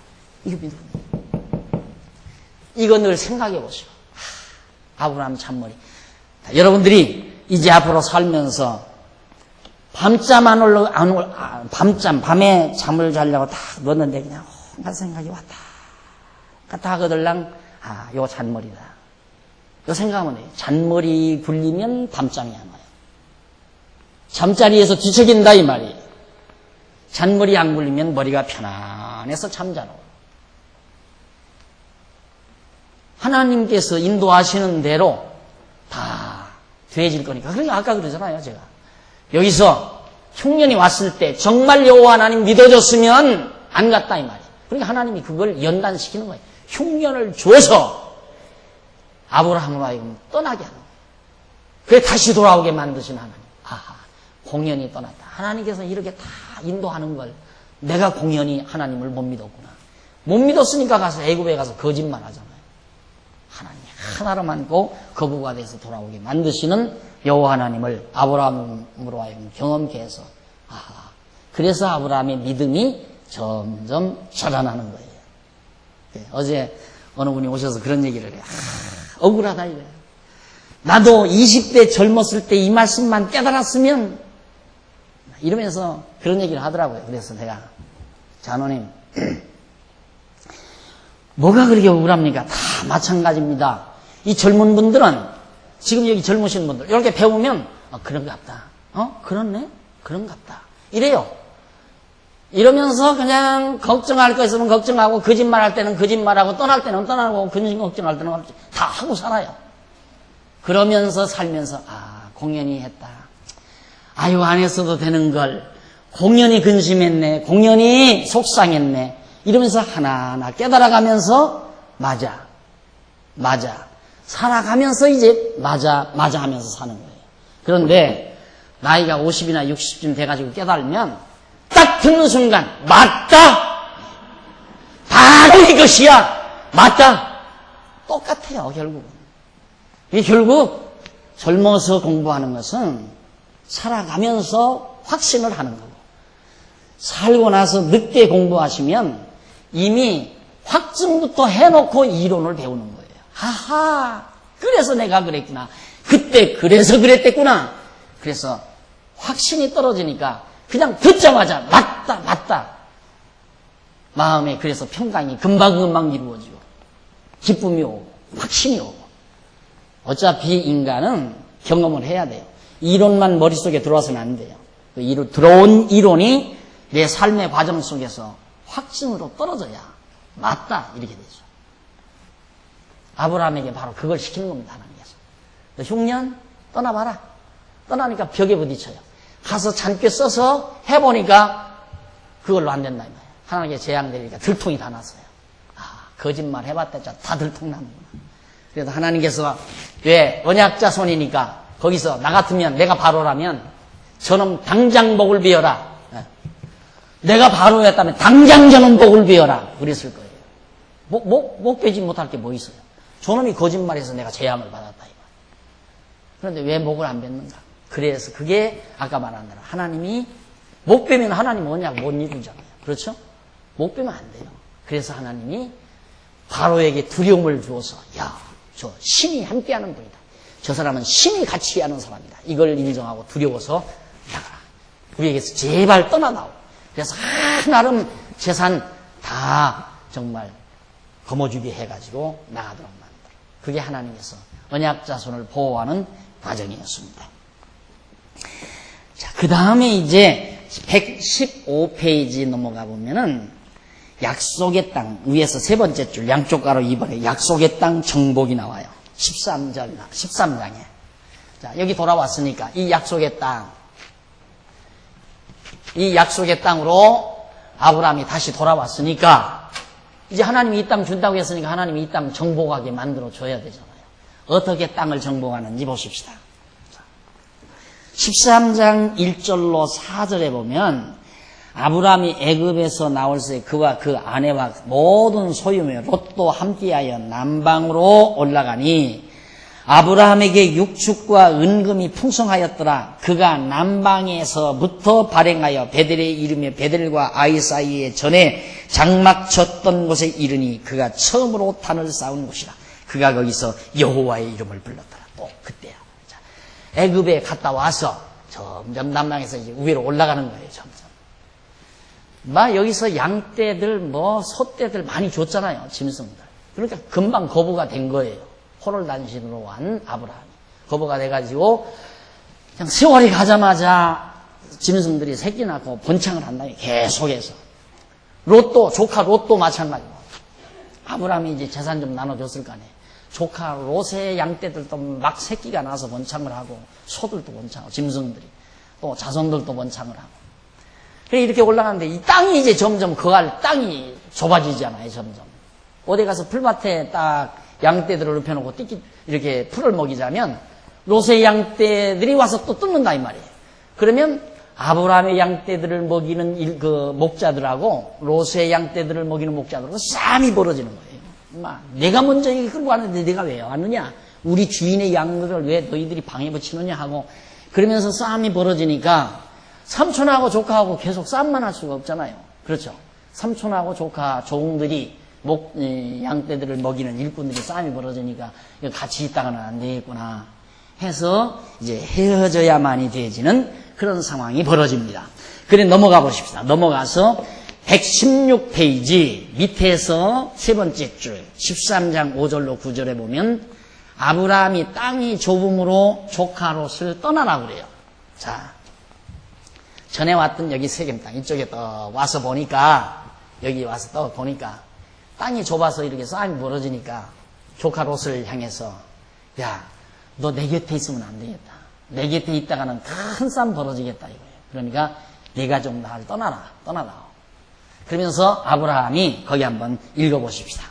이거 늘 생각해 보시오. 아브라함 잔머리. 여러분들이 이제 앞으로 살면서 밤에 잠을 자려고 딱 넣었는데 그냥 온갖 생각이 왔다 갔다 하거들랑 요 잔머리다. 요 생각하면 돼요. 잔머리 굴리면 밤잠이 안 와요. 잠자리에서 뒤척인다 이 말이에요. 잔머리 안 굴리면 머리가 편안해서 잠자러. 하나님께서 인도하시는 대로 다 되어질 거니까. 그러니까 아까 그러잖아요, 제가. 여기서 흉년이 왔을 때 정말 여호와 하나님 믿어줬으면 안 갔다 이 말이에요. 그러니까 하나님이 그걸 연단시키는 거예요. 흉년을 줘서 아브라함으로 하여금 떠나게 하는 거예요. 그래 다시 돌아오게 만드신 하나님. 아하, 공연히 떠났다. 하나님께서 이렇게 다 인도하는 걸 내가 공연히 하나님을 못 믿었구나. 못 믿었으니까 가서 애굽에 가서 거짓말 하잖아요. 하나님 하나로만 믿고 거부가 돼서 돌아오게 만드시는 여호와 하나님을 아브라함으로 하여금 경험케 해서 아하, 그래서 아브라함의 믿음이 점점 자라나는 거예요. 어제 어느 분이 오셔서 그런 얘기를 해요. 억울하다 이거예요. 나도 20대 젊었을 때 이 말씀만 깨달았으면 이러면서 그런 얘기를 하더라고요. 그래서 내가 장로님 뭐가 그렇게 억울합니까? 다 마찬가지입니다. 이 젊은 분들은 지금 여기 젊으신 분들 이렇게 배우면 그런갑다. 그렇네? 그런갑다. 이래요. 이러면서 그냥 걱정할 거 있으면 걱정하고 거짓말할 때는 거짓말하고 떠날 때는 떠나고 근심 걱정할 때는 다 하고 살아요. 그러면서 살면서 공연히 했다. 아유 안 했어도 되는 걸 공연히 근심했네. 공연히 속상했네. 이러면서 하나하나 깨달아가면서 맞아 살아가면서 이제 맞아 하면서 사는 거예요. 그런데 나이가 50이나 60쯤 돼가지고 깨달으면 딱 듣는 순간 맞다 바로 이것이야 맞다 똑같아요. 결국은 이게 결국 젊어서 공부하는 것은 살아가면서 확신을 하는 거고 살고 나서 늦게 공부하시면 이미 확증부터 해놓고 이론을 배우는 거예요. 하하, 그래서 내가 그랬구나. 그때 그래서 그랬댔구나. 그래서 확신이 떨어지니까 그냥 듣자마자 맞다. 마음에 그래서 평강이 금방금방 이루어지고 기쁨이 오고 확신이 오고. 어차피 인간은 경험을 해야 돼요. 이론만 머릿속에 들어와서는 안 돼요. 들어온 이론이 내 삶의 과정 속에서 확신으로 떨어져야 맞다 이렇게 되죠. 아브라함에게 바로 그걸 시키는 겁니다. 하나님께서. 흉년 떠나봐라. 떠나니까 벽에 부딪혀요. 가서 잔꾀 써서 해보니까 그걸로 안 된다 이 말이에요. 하나님께 재앙 내리니까 들통이 다 났어요. 거짓말 해봤자 다 들통나는구나. 그래서 하나님께서 왜 언약자손이니까 거기서 나 같으면 내가 바로라면 저놈 당장 복을 비워라. 내가 바로였다면 당장 저놈 복을 비워라. 그랬을 거예요. 목 베지 못할 게 뭐 있어요. 저놈이 거짓말해서 내가 재앙을 받았다 이 말이에요. 그런데 왜 목을 안 뱉는가? 그래서 그게 아까 말한 대로 하나님이 목 베면 하나님 언약 못 이루잖아요. 그렇죠? 목 베면 안 돼요. 그래서 하나님이 바로에게 두려움을 주어서 저 신이 함께하는 분이다. 저 사람은 신이 같이 하는 사람이다. 이걸 인정하고 두려워서 나가라. 우리에게서 제발 떠나다오. 그래서 나름 재산 다 정말 거머쥐게 해가지고 나가도록 만들어. 그게 하나님께서 언약자손을 보호하는 과정이었습니다. 자, 그 다음에 이제 115페이지 넘어가 보면은 약속의 땅 위에서 세 번째 줄 양쪽 가로 2번에 약속의 땅 정복이 나와요. 13장에. 자, 여기 돌아왔으니까 이 약속의 땅으로 아브라함이 다시 돌아왔으니까 이제 하나님이 이 땅 준다고 했으니까 하나님이 이 땅 정복하게 만들어 줘야 되잖아요. 어떻게 땅을 정복하는지 보십시다. 13장 1절로 4절에 보면 아브라함이 애굽에서 나올 새 그와 그 아내와 모든 소유며 롯도 함께하여 남방으로 올라가니 아브라함에게 육축과 은금이 풍성하였더라. 그가 남방에서부터 발행하여 베델에 이르며 베델과 아이 사이에 전에 장막 쳤던 곳에 이르니 그가 처음으로 탄을 쌓은 곳이라. 그가 거기서 여호와의 이름을 불렀더라. 또 그때야. 자, 애굽에 갔다 와서 점점 남방에서 이제 위로 올라가는 거예요. 점점. 여기서 양떼들, 소떼들 많이 줬잖아요. 짐승들. 그러니까 금방 거부가 된 거예요. 호롤단신으로 한 아브라함이. 거부가 돼가지고, 그냥 세월이 가자마자 짐승들이 새끼 낳고 번창을 한다니 계속해서. 조카 롯도 마찬가지고. 아브라함이 이제 재산 좀 나눠줬을 거 아니에요. 조카 롯의 양떼들도 막 새끼가 나서 번창을 하고, 소들도 번창하고, 짐승들이. 또 자손들도 번창을 하고. 이렇게 올라가는데 이 땅이 이제 점점 거할 땅이 좁아지잖아요. 점점. 어디 가서 풀밭에 딱 양떼들을 눕혀놓고 이렇게 풀을 먹이자면 롯의 양떼들이 와서 또 뜯는다 이 말이에요. 그러면 아브라함의 양떼들을 먹이는 그 목자들하고 롯의 양떼들을 먹이는 목자들하고 싸움이 벌어지는 거예요. 내가 먼저 이거 끌고 왔는데 내가 왜 왔느냐? 우리 주인의 양들을 왜 너희들이 방해 붙이느냐 하고 그러면서 싸움이 벌어지니까 삼촌하고 조카하고 계속 싸움만 할 수가 없잖아요. 그렇죠? 삼촌하고 조카, 종들이 양떼들을 먹이는 일꾼들이 싸움이 벌어지니까 같이 있다가는 안 되겠구나 해서 이제 헤어져야만이 되어지는 그런 상황이 벌어집니다. 그래 넘어가 보십시다. 넘어가서 116페이지 밑에서 세 번째 줄 13장 5절로 9절에 보면 아브라함이 땅이 좁음으로 조카 롯을 떠나라고 그래요. 자, 전에 왔던 여기 세겜 땅 이쪽에 또 와서 보니까 여기 와서 또 보니까 땅이 좁아서 이렇게 싸움이 벌어지니까 조카 롯을 향해서 야, 너 내 곁에 있으면 안 되겠다. 내 곁에 있다가는 큰 싸움 벌어지겠다 이거예요. 그러니까 네가 좀 나를 떠나라. 그러면서 아브라함이 거기 한번 읽어보십시다.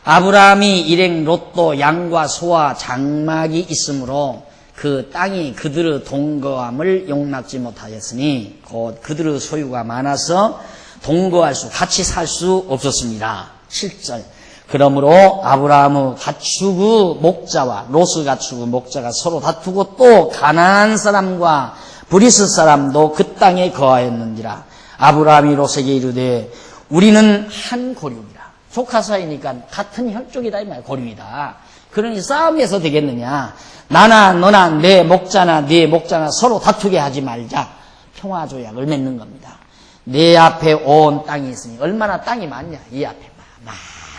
아브라함이 일행 롯도 양과 소와 장막이 있으므로 그 땅이 그들의 동거함을 용납지 못하였으니 곧 그들의 소유가 많아서 동거할 수 같이 살 수 없었습니다. 7절 그러므로 아브라함의 가축의 목자와 롯의 가축의 목자가 서로 다투고 또 가나안 사람과 브리스 사람도 그 땅에 거하였는지라. 아브라함이 롯에게 이르되 우리는 한 고륙이라. 조카 사이니까 같은 혈족이다 이 말 고륙이다. 그러니 싸움에서 되겠느냐. 나나 너나 내 목자나 네 목자나 서로 다투게 하지 말자. 평화조약을 맺는 겁니다. 내 앞에 온 땅이 있으니 얼마나 땅이 많냐. 이 앞에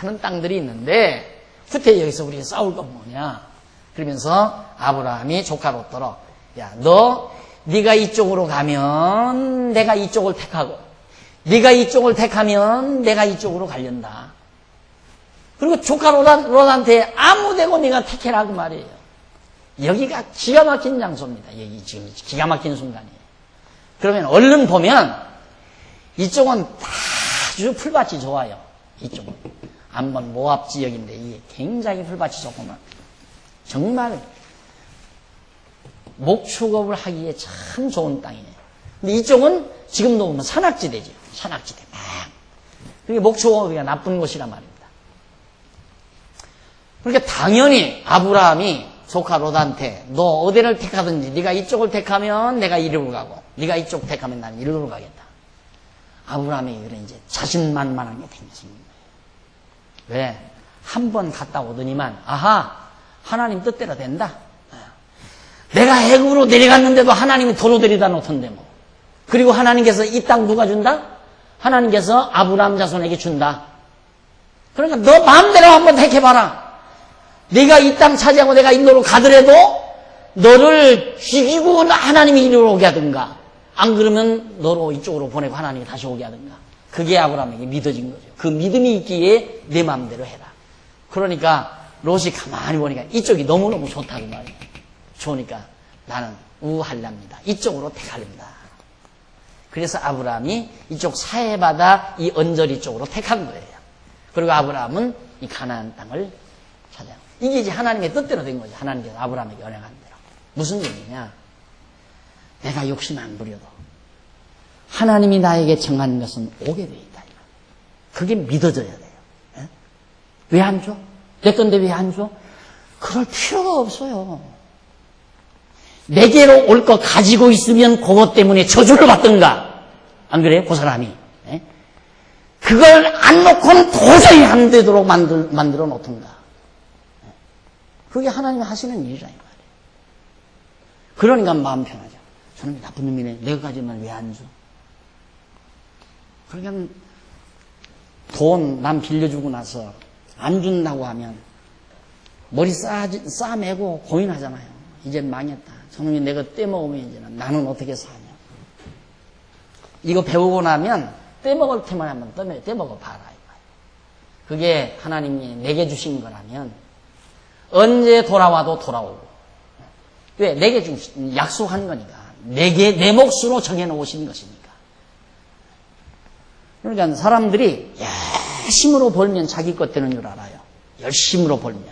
많은 땅들이 있는데 후퇴 여기서 우리가 싸울 건 뭐냐. 그러면서 아브라함이 조카 롯더러 야, 네가 이쪽으로 가면 내가 이쪽을 택하고 네가 이쪽을 택하면 내가 이쪽으로 가련다. 그리고 조카 롯한테 아무데고 네가 택해라 그 말이에요. 여기가 기가 막힌 장소입니다. 여기 지금 기가 막힌 순간이에요. 그러면 얼른 보면 이쪽은 아주 풀밭이 좋아요. 이쪽은 한번 모압 지역인데 이게 굉장히 풀밭이 좋구만. 정말 목축업을 하기에 참 좋은 땅이에요. 근데 이쪽은 지금도 보면 산악지대죠. 산악지대 막. 그게 목축업이 나쁜 곳이란 말입니다. 그러니까 당연히 아브라함이 조카 롯한테 너 어디를 택하든지 네가 이쪽을 택하면 내가 이리로 가고 네가 이쪽 택하면 나는 이리로 가겠다. 아브라함이 그래 이제 자신만만한 게 생겼습니다. 왜? 한 번 갔다 오더니만 아하 하나님 뜻대로 된다. 내가 애굽으로 내려갔는데도 하나님이 도로 데려다 놓던데 뭐. 그리고 하나님께서 이 땅 누가 준다? 하나님께서 아브라함 자손에게 준다. 그러니까 너 마음대로 한번 택해봐라. 네가 이 땅 차지하고 내가 인도로 가더라도 너를 죽이고 하나님이 이리로 오게 하든가 안 그러면 너로 이쪽으로 보내고 하나님이 다시 오게 하든가. 그게 아브라함에게 믿어진 거죠. 그 믿음이 있기에 내 마음대로 해라. 그러니까 롯이 가만히 보니까 이쪽이 너무너무 좋다고 말이에요. 좋으니까 나는 우할랍니다. 이쪽으로 택할랍니다. 그래서 아브라함이 이쪽 사해바다 이 언저리 쪽으로 택한 거예요. 그리고 아브라함은 이 가나안 땅을 찾아요. 이게 이제 하나님의 뜻대로 된 거죠. 하나님께서 아브라함에게 언행한 대로. 무슨 얘기냐? 내가 욕심 안 부려도 하나님이 나에게 정한 것은 오게 돼 있다. 그게 믿어져야 돼요. 왜 안 줘? 내 건데 왜 안 줘? 그럴 필요가 없어요. 내게로 올 거 가지고 있으면 그것 때문에 저주를 받든가. 안 그래요? 그 사람이. 그걸 안 놓고는 도저히 안 되도록 만들어 놓든가. 그게 하나님이 하시는 일이라 이 말이에요. 그러니까 마음 편하죠. 저놈이 나쁜 놈이네. 내가 가지면 왜 안 줘? 그러니까 돈 남 빌려주고 나서 안 준다고 하면 머리 싸매고 고민하잖아요. 이제 망했다. 저놈이 내가 떼먹으면 이제는 나는 어떻게 사냐. 이거 배우고 나면 떼먹을 테만 한번 떼먹어봐라. 그게 하나님이 내게 주신 거라면 언제 돌아와도 돌아오고. 왜? 내게 약속한 거니까. 내 몫으로 정해놓으신 것이니까. 그러니까 사람들이 열심으로 벌면 자기 것 되는 줄 알아요. 열심으로 벌면.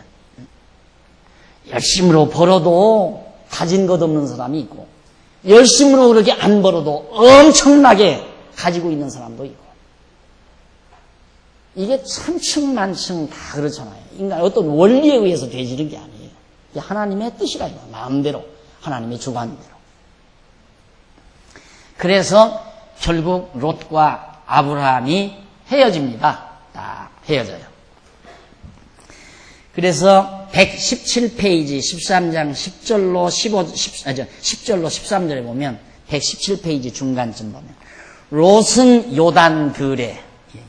열심으로 벌어도 가진 것 없는 사람이 있고 열심으로 그렇게 안 벌어도 엄청나게 가지고 있는 사람도 있고 이게 천층만층 다 그렇잖아요. 인간 어떤 원리에 의해서 되지는 게 아니에요. 이게 하나님의 뜻이라 이거 마음대로 하나님의 주관대로. 그래서 결국 롯과 아브라함이 헤어집니다. 딱 헤어져요. 그래서 117페이지 13장 10절로 10절로 13절에 보면 117페이지 중간쯤 보면 롯은 요단들에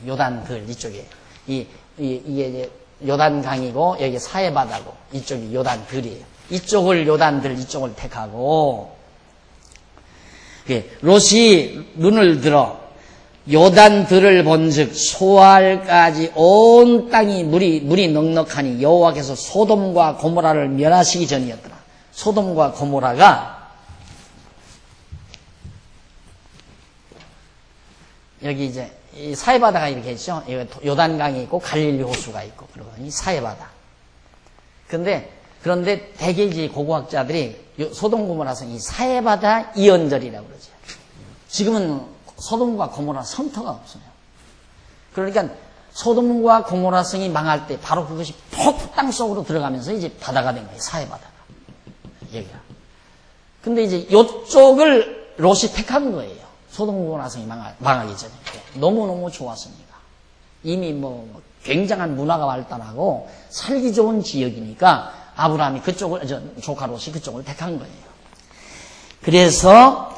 요단들 이쪽에 이게 이제 요단강이고 여기 사해바다고 이쪽이 요단들이에요. 이쪽을 요단들 이쪽을 택하고 롯이 눈을 들어 요단들을 본즉 소알까지 온 땅이 물이 넉넉하니 여호와께서 소돔과 고모라를 멸하시기 전이었더라. 소돔과 고모라가 여기 이제 이 사해바다가 이렇게 있죠. 요단강이 있고 갈릴리 호수가 있고 그리고 이 사해바다. 그런데 대개 이제 고고학자들이 소돔 고모라성 이 사해바다 이언절이라고 그러죠. 지금은 소돔과 고모라 성터가 없어요. 그러니까 소돔과 고모라 성이 망할 때 바로 그것이 폭 땅속으로 들어가면서 이제 바다가 된 거예요. 사해바다가. 여기가. 근데 이제 이쪽을 롯이 택한 거예요. 소돔과 고모라 성이 망하기 전에. 너무너무 좋았으니까. 이미 뭐 굉장한 문화가 발달하고 살기 좋은 지역이니까 아브라함이 조카 롯이 그쪽을 택한 거예요. 그래서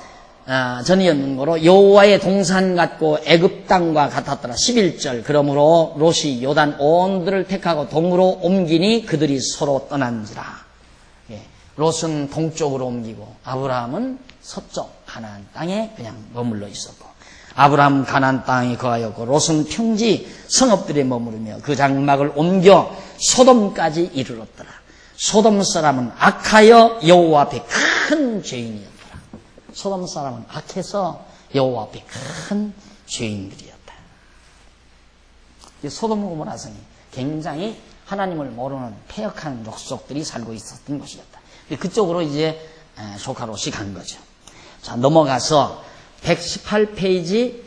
전에 읽는 거로 여호와의 동산 같고 애굽 땅과 같았더라. 11절. 그러므로 롯이 요단 온 들을 택하고 동으로 옮기니 그들이 서로 떠난지라. 예, 롯은 동쪽으로 옮기고 아브라함은 서쪽 가나안 땅에 그냥 머물러 있었고, 아브라함 가나안 땅에 거하였고 롯은 평지 성읍들에 머무르며 그 장막을 옮겨 소돔까지 이르렀더라. 소돔 사람은 악하여 여호와 앞에 큰 죄인이었더라. 소돔 사람은 악해서 여호와 앞에 큰 죄인들이었다. 소돔 고모라 성이 굉장히 하나님을 모르는 패역한 족속들이 살고 있었던 곳이었다. 그쪽으로 이제 조카 롯이 간 거죠. 자, 넘어가서 118페이지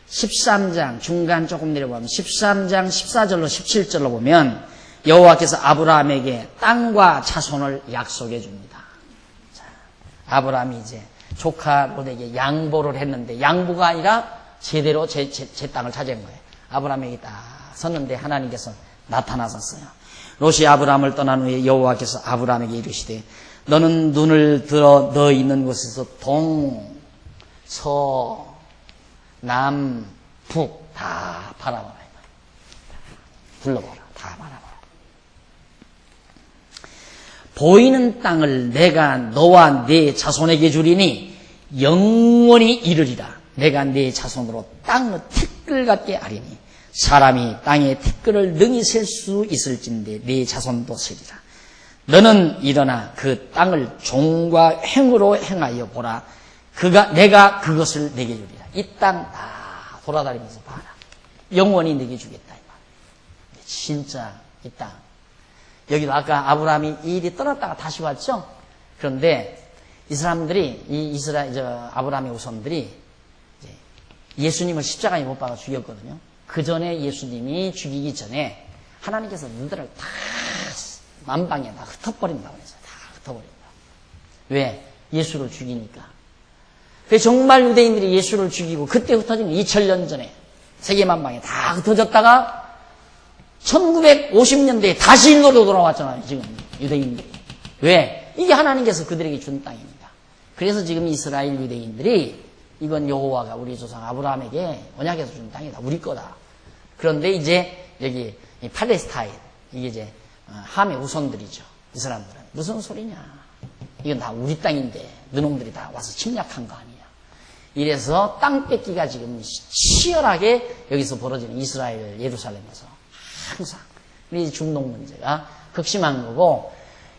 13장 중간 조금 내려보면 13장 14절로 17절로 보면 여호와께서 아브라함에게 땅과 자손을 약속해 줍니다. 자, 아브라함이 이제 조카 롯에게 양보를 했는데, 양보가 아니라 제대로 제 땅을 차지한 거예요. 아브라함에게 딱 섰는데 하나님께서 나타나셨어요. 롯이 아브라함을 떠난 후에 여호와께서 아브라함에게 이르시되 너는 눈을 들어 너 있는 곳에서 동, 서, 남, 북 다 바라봐라. 둘러봐라. 다 바라봐라. 보이는 땅을 내가 너와 네 자손에게 주리니 영원히 이르리라. 내가 네 자손으로 땅의 티끌 같게 하리니 사람이 땅의 티끌을 능히 셀 수 있을진데 네 자손도 세리라. 너는 일어나 그 땅을 종과 행으로 행하여 보라. 내가 그것을 내게 주리라. 이 땅 다 돌아다니면서 봐라. 영원히 내게 주겠다. 이 말. 진짜 이 땅. 여기도 아까 아브라함이 이 일이 떠났다가 다시 왔죠? 그런데 이 사람들이, 아브라함의 후손들이 예수님을 십자가에 못 박아 죽였거든요. 그 전에 예수님이 죽이기 전에 하나님께서 너희들을 다 만방에 다 흩어버린다고 그랬어요. 다 흩어버린다. 왜? 예수를 죽이니까. 그래서 정말 유대인들이 예수를 죽이고 그때 흩어진 2000년 전에 세계 만방에 다 흩어졌다가 1950년대에 다시 인도로 돌아왔잖아요. 지금 유대인들이. 왜? 이게 하나님께서 그들에게 준 땅입니다. 그래서 지금 이스라엘 유대인들이 이건 여호와가 우리 조상 아브라함에게 언약에서 준 땅이다. 우리 거다. 그런데 이제 여기 팔레스타인, 이게 이제 함의 후손들이죠. 이 사람들은. 무슨 소리냐. 이건 다 우리 땅인데 너놈들이 다 와서 침략한 거 아니야. 이래서 땅 뺏기가 지금 치열하게 여기서 벌어지는 이스라엘 예루살렘에서 항상 이 중동 문제가 극심한 거고,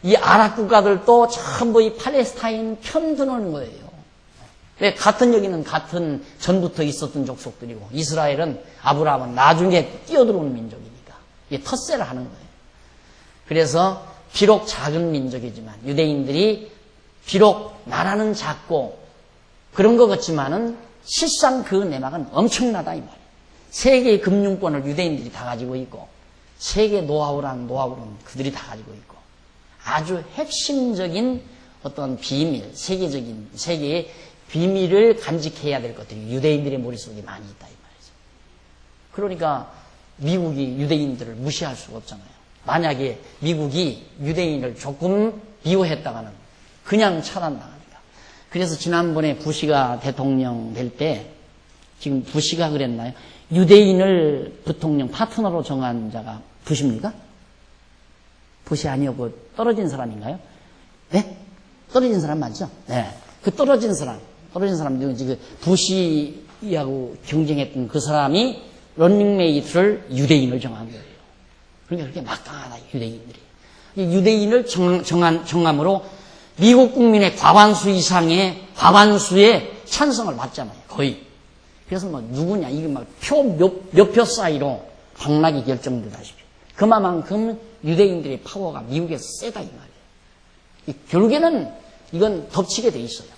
이 아랍 국가들도 전부 이 팔레스타인 편드는 거예요. 왜? 같은 여기는 같은 전부터 있었던 족속들이고 이스라엘은 아브라함은 나중에 뛰어들어온 민족이니까 이게 텃세를 하는 거예요. 그래서 비록 작은 민족이지만 유대인들이 비록 나라는 작고 그런 것 같지만은 실상 그 내막은 엄청나다 이 말이에요. 세계의 금융권을 유대인들이 다 가지고 있고 세계 노하우는 그들이 다 가지고 있고 아주 핵심적인 어떤 비밀, 세계의 비밀을 간직해야 될 것들이 유대인들의 머릿속에 많이 있다 이 말이죠. 그러니까 미국이 유대인들을 무시할 수가 없잖아요. 만약에 미국이 유대인을 조금 미워했다가는 그냥 차단당합니다. 그래서 지난번에 부시가 대통령 될 때, 지금 부시가 그랬나요? 유대인을 부통령 파트너로 정한 자가 부시입니까? 부시 아니었고 떨어진 사람인가요? 네? 떨어진 사람 맞죠? 네. 그 떨어진 사람 지금 부시하고 경쟁했던 그 사람이 런닝메이트를 유대인을 정한 거예요. 그러니까 그렇게 막강하다 유대인들이. 유대인을 정함으로 미국 국민의 과반수 이상의 과반수의 찬성을 받잖아요. 거의. 그래서 뭐 누구냐 이게 막 몇 표 사이로 당락이 결정되다시피 그만큼 유대인들의 파워가 미국에서 세다 이 말이에요. 결국에는 이건 덮치게 돼 있어요.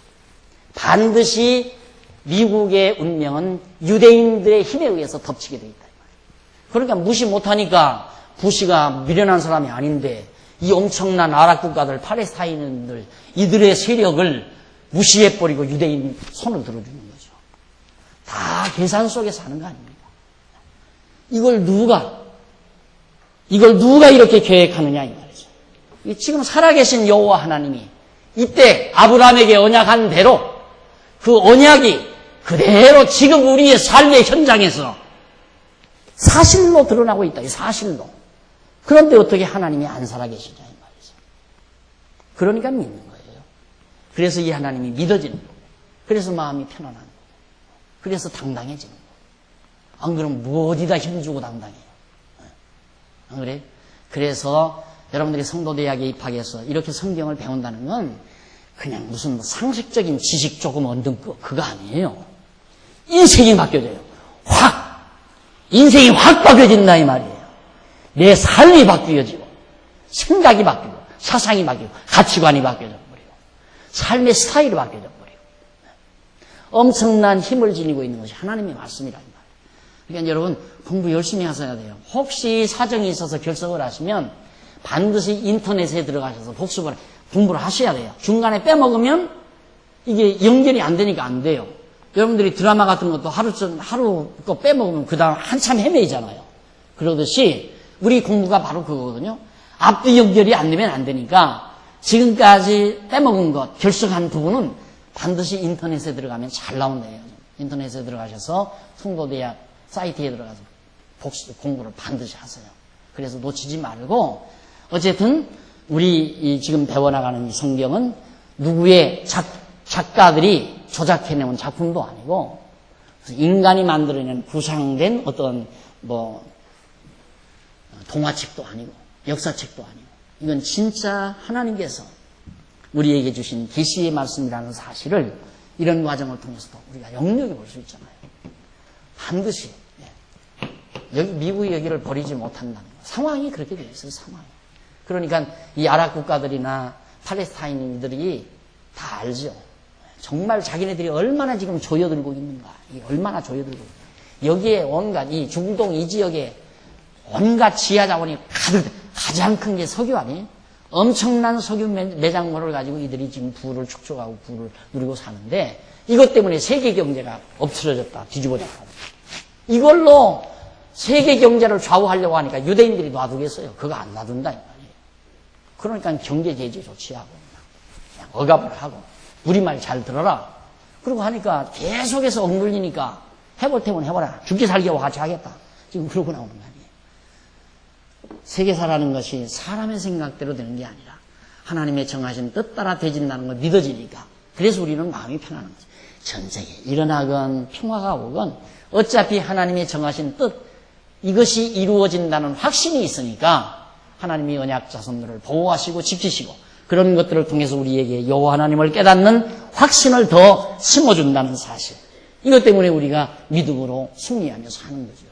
반드시 미국의 운명은 유대인들의 힘에 의해서 덮치게 돼 있다 이 말이에요. 그러니까 무시 못하니까 부시가 미련한 사람이 아닌데 이 엄청난 아랍 국가들 팔레스타인들 이들의 세력을 무시해버리고 유대인 손을 들어주는 거죠. 다 계산 속에서 하는 거 아닙니까? 이걸 누가 이렇게 계획하느냐 이 말이죠. 지금 살아계신 여호와 하나님이 이때 아브라함에게 언약한 대로 그 언약이 그대로 지금 우리의 삶의 현장에서 사실로 드러나고 있다. 이 사실로. 그런데 어떻게 하나님이 안 살아계시냐 이 말이죠. 그러니까 믿는 거예요. 그래서 이 하나님이 믿어지는 거예요. 그래서 마음이 편안한 거예요. 그래서 당당해지는 거예요. 안 그러면 뭐 어디다 힘주고 당당해요. 안 그래요? 그래서 여러분들이 성도대학에 입학해서 이렇게 성경을 배운다는 건 그냥 무슨 상식적인 지식 조금 얻는 그거 아니에요. 인생이 바뀌어져요. 인생이 확 바뀌어진다 이 말이에요. 내 삶이 바뀌어지고 생각이 바뀌고 사상이 바뀌고 가치관이 바뀌어져 버리고 삶의 스타일이 바뀌어져 버리고 엄청난 힘을 지니고 있는 것이 하나님의 말씀이란 말이에요. 그러니까 여러분 공부 열심히 하셔야 돼요. 혹시 사정이 있어서 결석을 하시면 반드시 인터넷에 들어가셔서 공부를 하셔야 돼요. 중간에 빼먹으면 이게 연결이 안 되니까 안 돼요. 여러분들이 드라마 같은 것도 하루 거 빼먹으면 그 다음 한참 헤매이잖아요. 그러듯이 우리 공부가 바로 그거거든요. 앞뒤 연결이 안 되면 안 되니까 지금까지 빼먹은 것, 결석한 부분은 반드시 인터넷에 들어가면 잘 나온대요. 인터넷에 들어가셔서 성도대학 사이트에 들어가서 공부를 반드시 하세요. 그래서 놓치지 말고 어쨌든 우리 지금 배워나가는 이 성경은 누구의 작가들이 조작해내온 작품도 아니고 인간이 만들어낸 구상된 어떤 동화책도 아니고 역사책도 아니고 이건 진짜 하나님께서 우리에게 주신 계시의 말씀이라는 사실을 이런 과정을 통해서도 우리가 영역해 볼 수 있잖아요. 반드시 여기 미국이 여기를 버리지 못한다는 거. 상황이 그렇게 되어 있어요. 상황이. 그러니까 이 아랍 국가들이나 팔레스타인인들이 다 알죠. 정말 자기네들이 얼마나 지금 조여들고 있는가. 얼마나 조여들고 있는가. 여기에 온갖 이 중동 이 지역에 온갖 지하 자원이 가장 큰 게 석유 아니에요? 엄청난 석유 매장물을 가지고 이들이 지금 부를 축적하고 부를 누리고 사는데 이것 때문에 세계 경제가 엎트러졌다. 뒤집어졌다. 이걸로 세계 경제를 좌우하려고 하니까 유대인들이 놔두겠어요. 그거 안 놔둔다 이 말이에요. 그러니까 경제 제재 조치하고 그냥 억압을 하고 우리 말 잘 들어라. 그러고 하니까 계속해서 억눌리니까 해볼 테면 해보라. 죽기 살기와 같이 하겠다. 지금 그러고 나오는 거 아니에요. 세계사라는 것이 사람의 생각대로 되는 게 아니라 하나님의 정하신 뜻 따라 되진다는 걸 믿어지니까 그래서 우리는 마음이 편안한 거죠. 전쟁이 일어나건 평화가 오건 어차피 하나님의 정하신 뜻 이것이 이루어진다는 확신이 있으니까 하나님이 언약 자손들을 보호하시고 지키시고 그런 것들을 통해서 우리에게 여호와 하나님을 깨닫는 확신을 더 심어준다는 사실. 이것 때문에 우리가 믿음으로 승리하며 사는 거죠.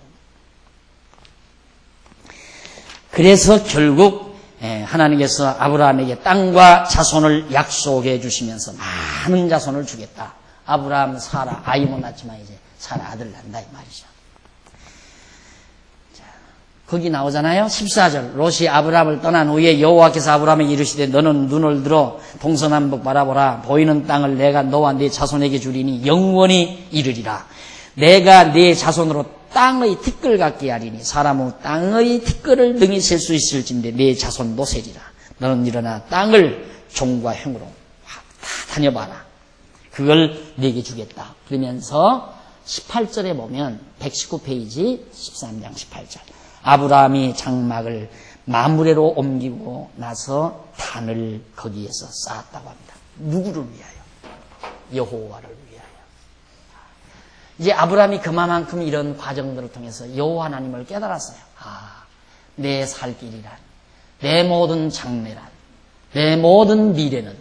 그래서 결국 하나님께서 아브라함에게 땅과 자손을 약속해 주시면서 많은 자손을 주겠다. 아브라함, 사라, 아이 못 낳지만 이제 사라 아들 난다 이 말이죠. 거기 나오잖아요. 14절. 롯이 아브라함을 떠난 후에 여호와께서 아브라함에게 이르시되 너는 눈을 들어 동서남북 바라보라. 보이는 땅을 내가 너와 네 자손에게 주리니 영원히 이르리라. 내가 네 자손으로 땅의 티끌 같게 하리니 사람은 땅의 티끌을 능히 셀 수 있을진데 네 자손도 세리라. 너는 일어나 땅을 종과 형으로 다 다녀봐라. 그걸 네게 주겠다. 그러면서 18절에 보면 119페이지 13장 18절. 아브라함이 장막을 마므레로 옮기고 나서 단을 거기에서 쌓았다고 합니다. 누구를 위하여? 여호와를 위하여. 이제 아브라함이 그만큼 이런 과정들을 통해서 여호와 하나님을 깨달았어요. 내 살 길이란, 내 모든 장래란, 내 모든 미래는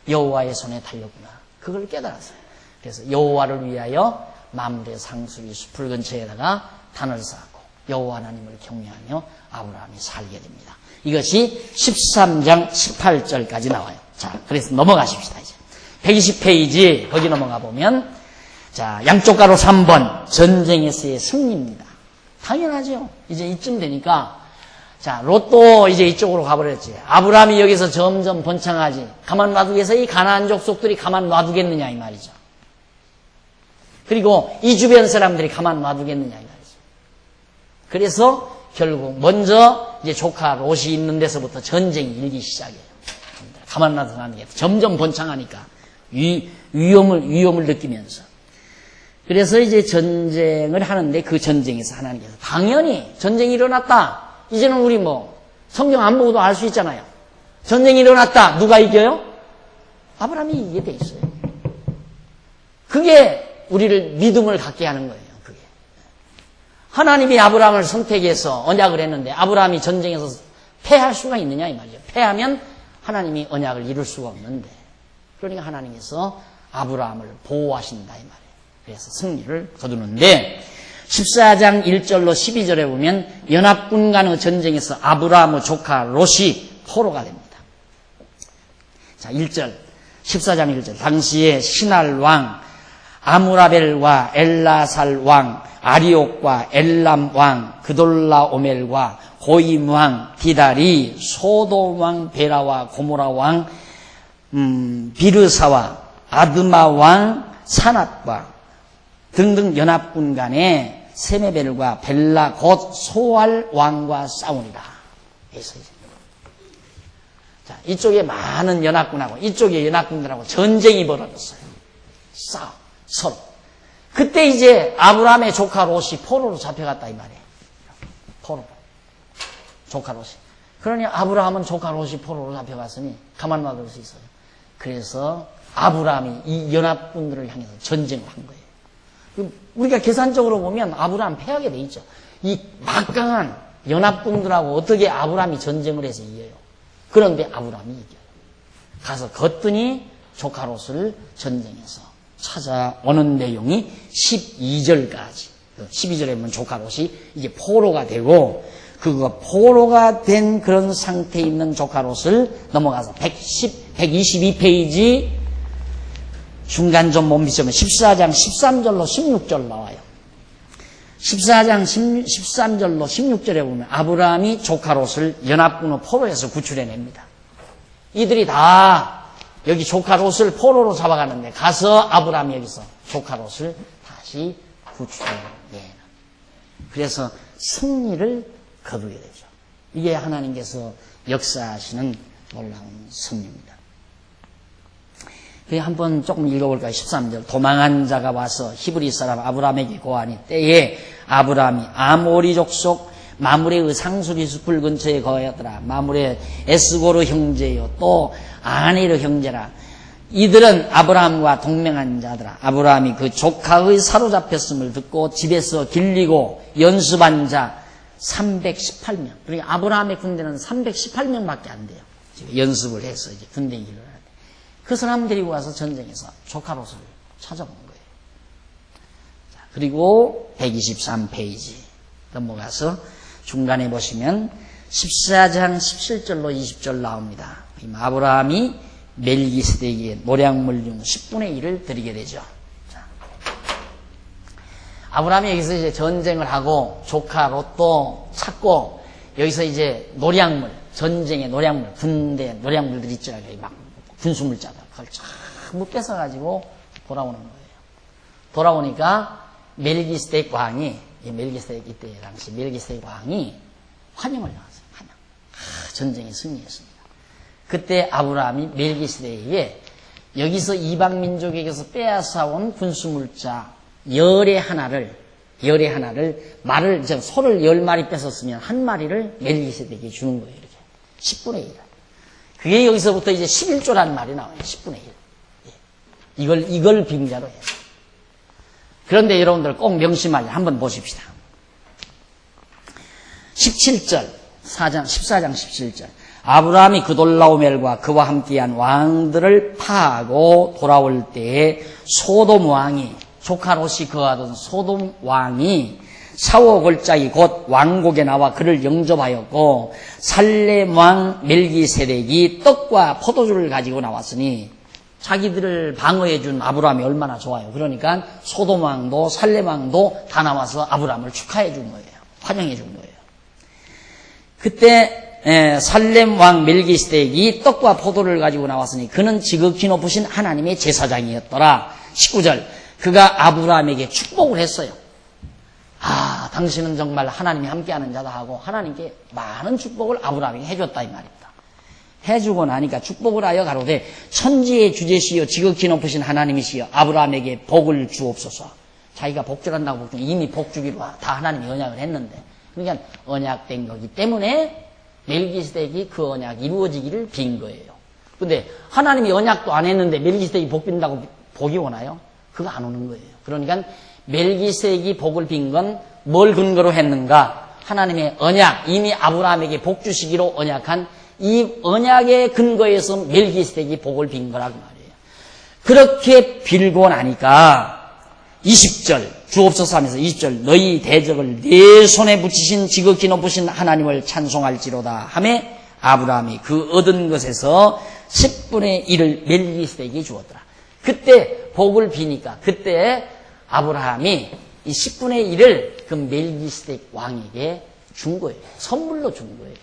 여호와의 손에 달렸구나. 그걸 깨달았어요. 그래서 여호와를 위하여 마므레 상수리 숲을 근처에다가 단을 쌓았고 여호와 하나님을 경외하며 아브라함이 살게 됩니다. 이것이 13장 18절까지 나와요. 자, 그래서 넘어가십시다. 이제 120페이지 거기 넘어가 보면 자, 양쪽 가로 3번 전쟁에서의 승리입니다. 당연하죠. 이제 이쯤 되니까 자, 롯도 이제 이쪽으로 가버렸지. 아브라함이 여기서 점점 번창하지. 가만 놔두겠어? 이 가나안 족속들이 가만 놔두겠느냐 이 말이죠. 그리고 이 주변 사람들이 가만 놔두겠느냐 이 말이죠. 그래서 결국 먼저 이제 조카 롯이 있는 데서부터 전쟁이 일기 시작해요. 가만 놔둬 하는 게 점점 번창하니까 위험을 느끼면서. 그래서 이제 전쟁을 하는데 그 전쟁에서 하나님께서 당연히 전쟁이 일어났다. 이제는 우리 성경 안 보고도 알 수 있잖아요. 전쟁이 일어났다. 누가 이겨요? 아브라함이 이기게 돼 있어요. 그게 우리를 믿음을 갖게 하는 거예요. 그게. 하나님이 아브라함을 선택해서 언약을 했는데 아브라함이 전쟁에서 패할 수가 있느냐 이 말이에요. 패하면 하나님이 언약을 이룰 수가 없는데 그러니까 하나님께서 아브라함을 보호하신다 이 말이에요. 그래서 승리를 거두는데 14장 1절로 12절에 보면 연합군 간의 전쟁에서 아브라함의 조카 롯이 포로가 됩니다. 자, 1절 14장 1절 당시에 시날 왕 아무라벨과 엘라살 왕 아리옥과 엘람 왕 그돌라오멜과 고임 왕 디달이 소돔 왕 베라와 고모라 왕 비르사와 아드마 왕 사낫과 등등 연합군 간에 세메벨과 벨라 곧 소알 왕과 싸우니라. 자, 이쪽에 많은 연합군하고 이쪽에 연합군들하고 전쟁이 벌어졌어요. 서로. 그때 이제 아브라함의 조카 롯이 포로로 잡혀갔다 이 말이에요. 포로로. 조카 롯이. 그러니 아브라함은 조카 롯이 포로로 잡혀갔으니 가만 놔둘 수 있어요. 그래서 아브라함이 이 연합군들을 향해서 전쟁을 한 거예요. 우리가 계산적으로 보면 아브라함 패하게 돼 있죠. 이 막강한 연합군들하고 어떻게 아브라함이 전쟁을 해서 이겨요. 그런데 아브라함이 이겨요. 가서 걷더니 조카 롯을 전쟁에서 찾아오는 내용이 12절까지. 12절에 보면 조카 롯이 이제 포로가 되고 그거 포로가 된 그런 상태에 있는 조카 롯을 넘어가서 122페이지 중간 좀 못 미치면 14장 13절로 16절 나와요. 14장 13절로 16절에 보면 아브라함이 조카 롯을 연합군의 포로에서 구출해냅니다. 이들이 다 여기 조카 롯을 포로로 잡아가는데 가서 아브라함이 여기서 조카 롯을 다시 구출해내는. 그래서 승리를 거두게 되죠. 이게 하나님께서 역사하시는 놀라운 승리입니다. 한번 조금 읽어볼까요? 13절. 도망한 자가 와서 히브리 사람 아브라함에게 고하니 때에 아브라함이 아모리 족속 마므레의 상수리 숲을 근처에 거하였더라. 마므레 에스고르 형제요 또 아네르 형제라. 이들은 아브라함과 동맹한 자더라. 아브라함이 그 조카의 사로잡혔음을 듣고 집에서 길리고 연습한 자 318명. 그러니까 아브라함의 군대는 318명밖에 안 돼요. 지금 연습을 해서 이제 군대 일을 하는데 그 사람 데리고 와서 전쟁에서 조카 롯을 찾아본 거예요. 자, 그리고 123페이지 넘어가서 중간에 보시면 14장 17절로 20절 나옵니다. 아브라함이 멜기세덱에게 노량물 중 10분의 1을 드리게 되죠. 자, 아브라함이 여기서 이제 전쟁을 하고 조카 롯도 찾고 여기서 이제 노량물, 전쟁의 노량물, 군대 노량물들 있잖아요. 막 군수물자들 그걸 전부 뺏어가지고 돌아오는 거예요. 돌아오니까 멜기세덱 왕이 멜기세덱 이때 당시 멜기세덱 왕이 환영을 나왔어요. 환영. 전쟁에 승리했습니다. 그때 아브라함이 멜기세덱에게 여기서 이방 민족에게서 빼앗아온 군수물자 열의 하나를 말을 소를 10마리 뺏었으면 한 마리를 멜기세덱에게 주는 거예요. 이렇게 10분의 1. 그게 여기서부터 이제 11조라는 말이 나와요. 10분의 1. 이걸 빙자로 해요. 그런데 여러분들 꼭 명심하려 한번 보십시다. 17절, 14장 17절. 아브라함이 그돌라오멜과 그와 함께한 왕들을 파하고 돌아올 때에 소돔 왕이, 조카 롯이 거하던 소돔 왕이 사오 골짜기 곧 왕국에 나와 그를 영접하였고 살렘 왕 멜기세덱이 떡과 포도주를 가지고 나왔으니 자기들을 방어해 준 아브라함이 얼마나 좋아요. 그러니까 소돔 왕도 살렘 왕도 다 나와서 아브라함을 축하해 준 거예요. 환영해 준 거예요. 그때 살렘 왕 멜기세덱이 떡과 포도를 가지고 나왔으니 그는 지극히 높으신 하나님의 제사장이었더라. 19절. 그가 아브라함에게 축복을 했어요. 아, 당신은 정말 하나님이 함께하는 자다 하고 하나님께 많은 축복을 아브라함에게 해줬다 이 말입니다. 해주고 나니까 축복을 하여 가로되 천지의 주제시여 지극히 높으신 하나님이시여 아브라함에게 복을 주옵소서. 자기가 복주란다고 복주 이미 복주기로 다 하나님이 언약을 했는데 그러니까 언약된 거기 때문에 멜기세덱이 그 언약이 이루어지기를 빈 거예요. 근데 하나님이 언약도 안 했는데 멜기세덱이 복 빈다고 복이 오나요? 그거 안 오는 거예요. 그러니까 멜기세덱이 복을 빈 건 뭘 근거로 했는가? 하나님의 언약, 이미 아브라함에게 복 주시기로 언약한 이 언약의 근거에서 멜기세덱이 복을 빈 거라고 말이에요. 그렇게 빌고 나니까 20절 주옵소서 하면서 20절 너희 대적을 네 손에 붙이신 지극히 높으신 하나님을 찬송할지로다 하매 아브라함이 그 얻은 것에서 10분의 1을 멜기세덱이 주었더라. 그때 복을 비니까 그때 아브라함이 이 10분의 1을 그 멜기세덱 왕에게 준 거예요. 선물로 준 거예요.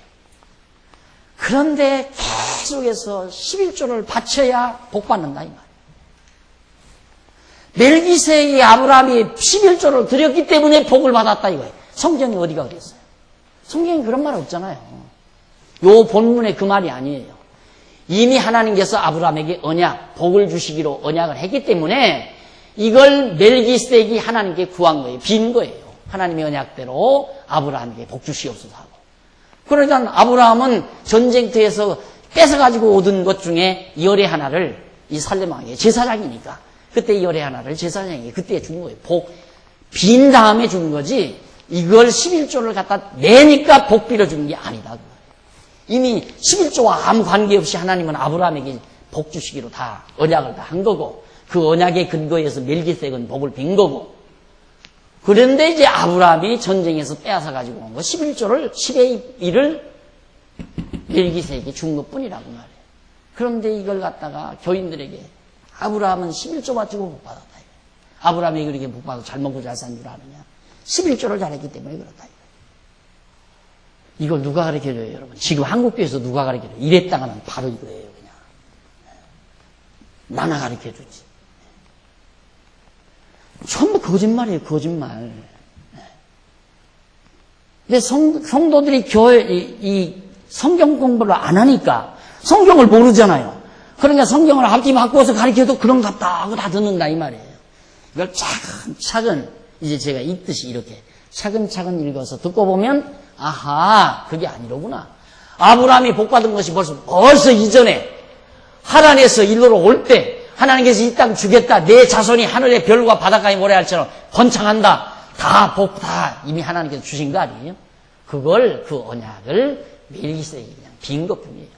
그런데 계속해서 11조를 바쳐야 복 받는다 이 말. 멜기세덱이 아브라함이 11조를 드렸기 때문에 복을 받았다 이거예요. 성경이 어디가 그랬어요? 성경에 그런 말 없잖아요. 요 본문에 그 말이 아니에요. 이미 하나님께서 아브라함에게 언약, 복을 주시기로 언약을 했기 때문에 이걸 멜기세덱이 하나님께 구한 거예요. 빈 거예요. 하나님의 언약대로 아브라함에게 복 주시옵소서 하고. 그러니까 아브라함은 전쟁터에서 뺏어가지고 얻은 것 중에 열의 하나를 이 살렘 왕에게 제사장이니까 그때 열의 하나를 제사장에게 그때 준 거예요. 복 빈 다음에 준 거지 이걸 11조를 갖다 내니까 복 빌어준 게 아니다. 이미 11조와 아무 관계없이 하나님은 아브라함에게 복 주시기로 다 언약을 다 한 거고 그 언약의 근거에서 멜기세덱은 복을 빈 거고 그런데 이제 아브라함이 전쟁에서 빼앗아 가지고 온 거 11조를 10의 1을 멜기세덱에게 준 것뿐이라고 말해요. 그런데 이걸 갖다가 교인들에게 아브라함은 11조 가지고 복 받았다. 아브라함이 그렇게 복 받아 잘 먹고 잘 산 줄 아느냐? 11조를 잘했기 때문에 그렇다. 이걸 누가 가르쳐줘요, 여러분? 지금 한국교회에서 누가 가르쳐줘요? 이랬다가는 바로 이거예요, 그냥. 나나 가르쳐주지. 전부 거짓말이에요, 거짓말. 근데 성도들이 이 성경 공부를 안 하니까 성경을 모르잖아요. 그러니까 성경을 앞뒤 바꾸어서 가르쳐도 그런갑다 하고 다 듣는다, 이 말이에요. 이걸 차근차근, 이제 제가 읽듯이 이렇게 차근차근 읽어서 듣고 보면, 아하, 그게 아니로구나. 아브라함이 복받은 것이 벌써 이전에 하란에서 일로로 올 때, 하나님께서 이 땅 주겠다. 내 자손이 하늘의 별과 바닷가의 모래알처럼 번창한다. 다 이미 하나님께서 주신 거 아니에요? 그걸, 그 언약을 멜기세덱이 그냥 빈 것 뿐이에요.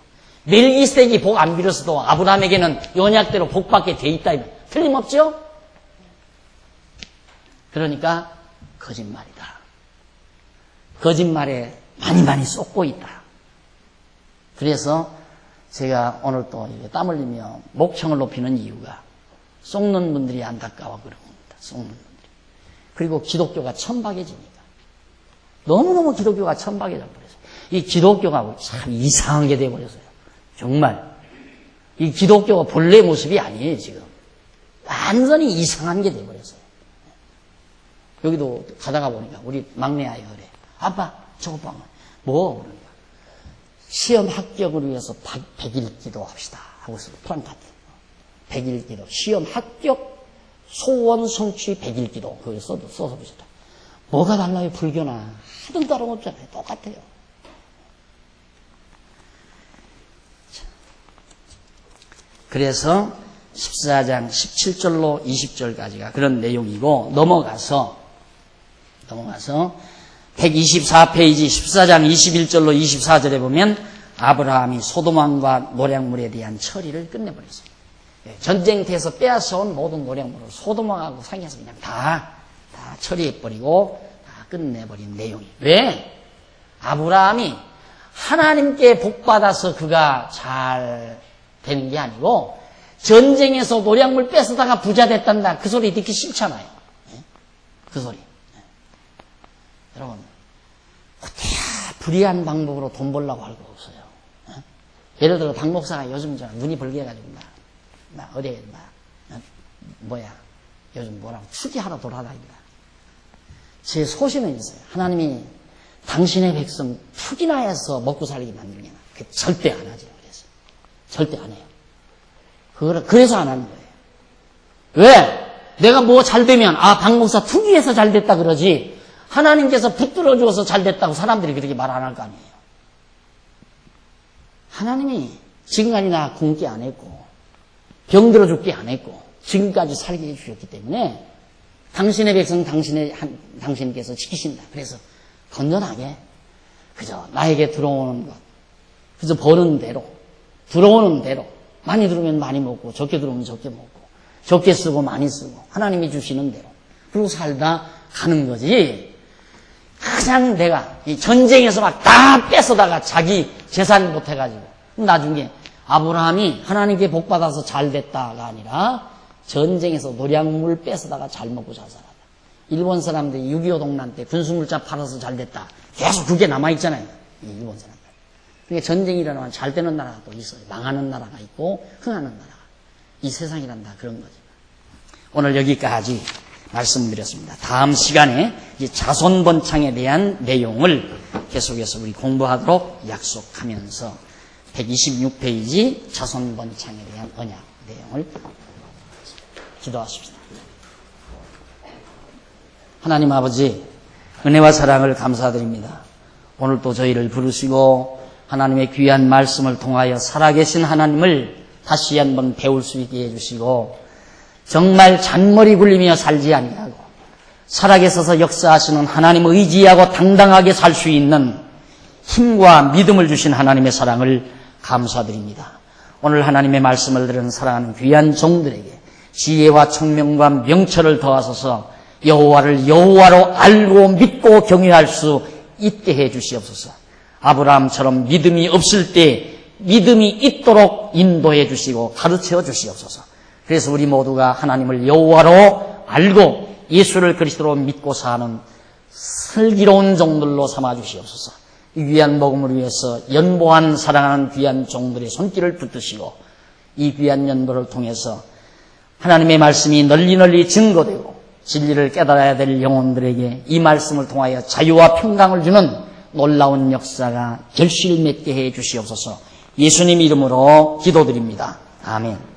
멜기세덱이 복 안 빌었어도 아브라함에게는 언약대로 복받게 돼 있다. 틀림없죠? 그러니까 거짓말이다. 거짓말에 많이 쏟고 있다. 그래서 제가 오늘 또 땀 흘리며 목청을 높이는 이유가 속는 분들이 안타까워 그런 겁니다. 속는 분들이. 그리고 기독교가 천박해지니까. 너무너무 기독교가 천박해져 버렸어요. 이 기독교가 참 이상한 게 돼버렸어요. 정말. 이 기독교가 본래 모습이 아니에요, 지금. 완전히 이상한 게 돼버렸어요. 여기도 가다가 보니까 우리 막내 아이가 그래. 아빠, 저거 봐. 뭐? 그러니까. 시험 합격을 위해서 100일 기도합시다. 하고서 프랑카드. 100일 기도. 시험 합격, 소원 성취 100일 기도. 거기 써서 보시다. 뭐가 달라요, 불교나? 하등 다름없잖아요. 똑같아요. 그래서 14장 17절로 20절까지가 그런 내용이고 넘어가서 124페이지 14장 21절로 24절에 보면 아브라함이 소돔왕과 노략물에 대한 처리를 끝내버렸어요. 전쟁터에서 빼앗아온 모든 노략물을 소돔왕하고 상해서 그냥 다 처리해버리고 다 끝내버린 내용이에요. 왜? 아브라함이 하나님께 복받아서 그가 잘 되는 게 아니고 전쟁에서 노략물 뺏어다가 부자 됐단다. 그 소리 듣기 싫잖아요. 그 소리. 여러분, 어떻게 불의한 방법으로 돈 벌려고 할 거 없어요. 예를 들어 박 목사가 요즘 눈이 벌게 해가지고 나 어디에 요즘 뭐라고 투기하러 돌아다닌다. 제 소신은 있어요. 하나님이 당신의 백성 푸기나 해서 먹고 살게 만들면 그 절대 안 하죠. 그래서 절대 안 해요. 그래서 안 하는 거예요. 왜? 내가 뭐 잘 되면 박 목사 투기해서 잘 됐다 그러지 하나님께서 붙들어 주어서 잘 됐다고 사람들이 그렇게 말 안 할 거 아니에요. 하나님이 지금까지 나 굶게 안 했고 병들어 죽게 안 했고 지금까지 살게 해주셨기 때문에 당신의 백성 당신께서 지키신다. 그래서 건전하게 그저 나에게 들어오는 것 그저 버는 대로 들어오는 대로 많이 들어오면 많이 먹고 적게 들어오면 적게 먹고 적게 쓰고 많이 쓰고 하나님이 주시는 대로 그리고 살다 가는 거지. 그냥 내가 이 전쟁에서 막 다 뺏어다가 자기 재산 못해가지고 나중에 아브라함이 하나님께 복받아서 잘 됐다가 아니라 전쟁에서 노량물 뺏어다가 잘 먹고 잘 살았다. 일본 사람들이 6.25 동란 때 군수물자 팔아서 잘 됐다. 계속 그게 남아있잖아요. 일본 사람들. 그러니까 전쟁이 일어나면 잘 되는 나라가 또 있어요. 망하는 나라가 있고 흥하는 나라가. 이 세상이란 다 그런 거죠. 오늘 여기까지 말씀드렸습니다. 다음 시간에 이 자손번창에 대한 내용을 계속해서 우리 공부하도록 약속하면서 126페이지 자손번창에 대한 언약 내용을 기도하십시다. 하나님 아버지 은혜와 사랑을 감사드립니다. 오늘 또 저희를 부르시고 하나님의 귀한 말씀을 통하여 살아계신 하나님을 다시 한번 배울 수 있게 해주시고 정말 잔머리 굴리며 살지 아니하고 살아계셔서 역사하시는 하나님 의지하고 당당하게 살 수 있는 힘과 믿음을 주신 하나님의 사랑을 감사드립니다. 오늘 하나님의 말씀을 들은 사랑하는 귀한 종들에게 지혜와 청명과 명철을 더하소서 여호와를 여호와로 알고 믿고 경외할 수 있게 해 주시옵소서. 아브라함처럼 믿음이 없을 때 믿음이 있도록 인도해 주시고 가르쳐 주시옵소서. 그래서 우리 모두가 하나님을 여호와로 알고 예수를 그리스도로 믿고 사는 슬기로운 종들로 삼아 주시옵소서. 이 귀한 복음을 위해서 연보한 사랑하는 귀한 종들의 손길을 붙드시고 이 귀한 연보를 통해서 하나님의 말씀이 널리 증거되고 진리를 깨달아야 될 영혼들에게 이 말씀을 통하여 자유와 평강을 주는 놀라운 역사가 결실맺게 해 주시옵소서. 예수님 이름으로 기도드립니다. 아멘.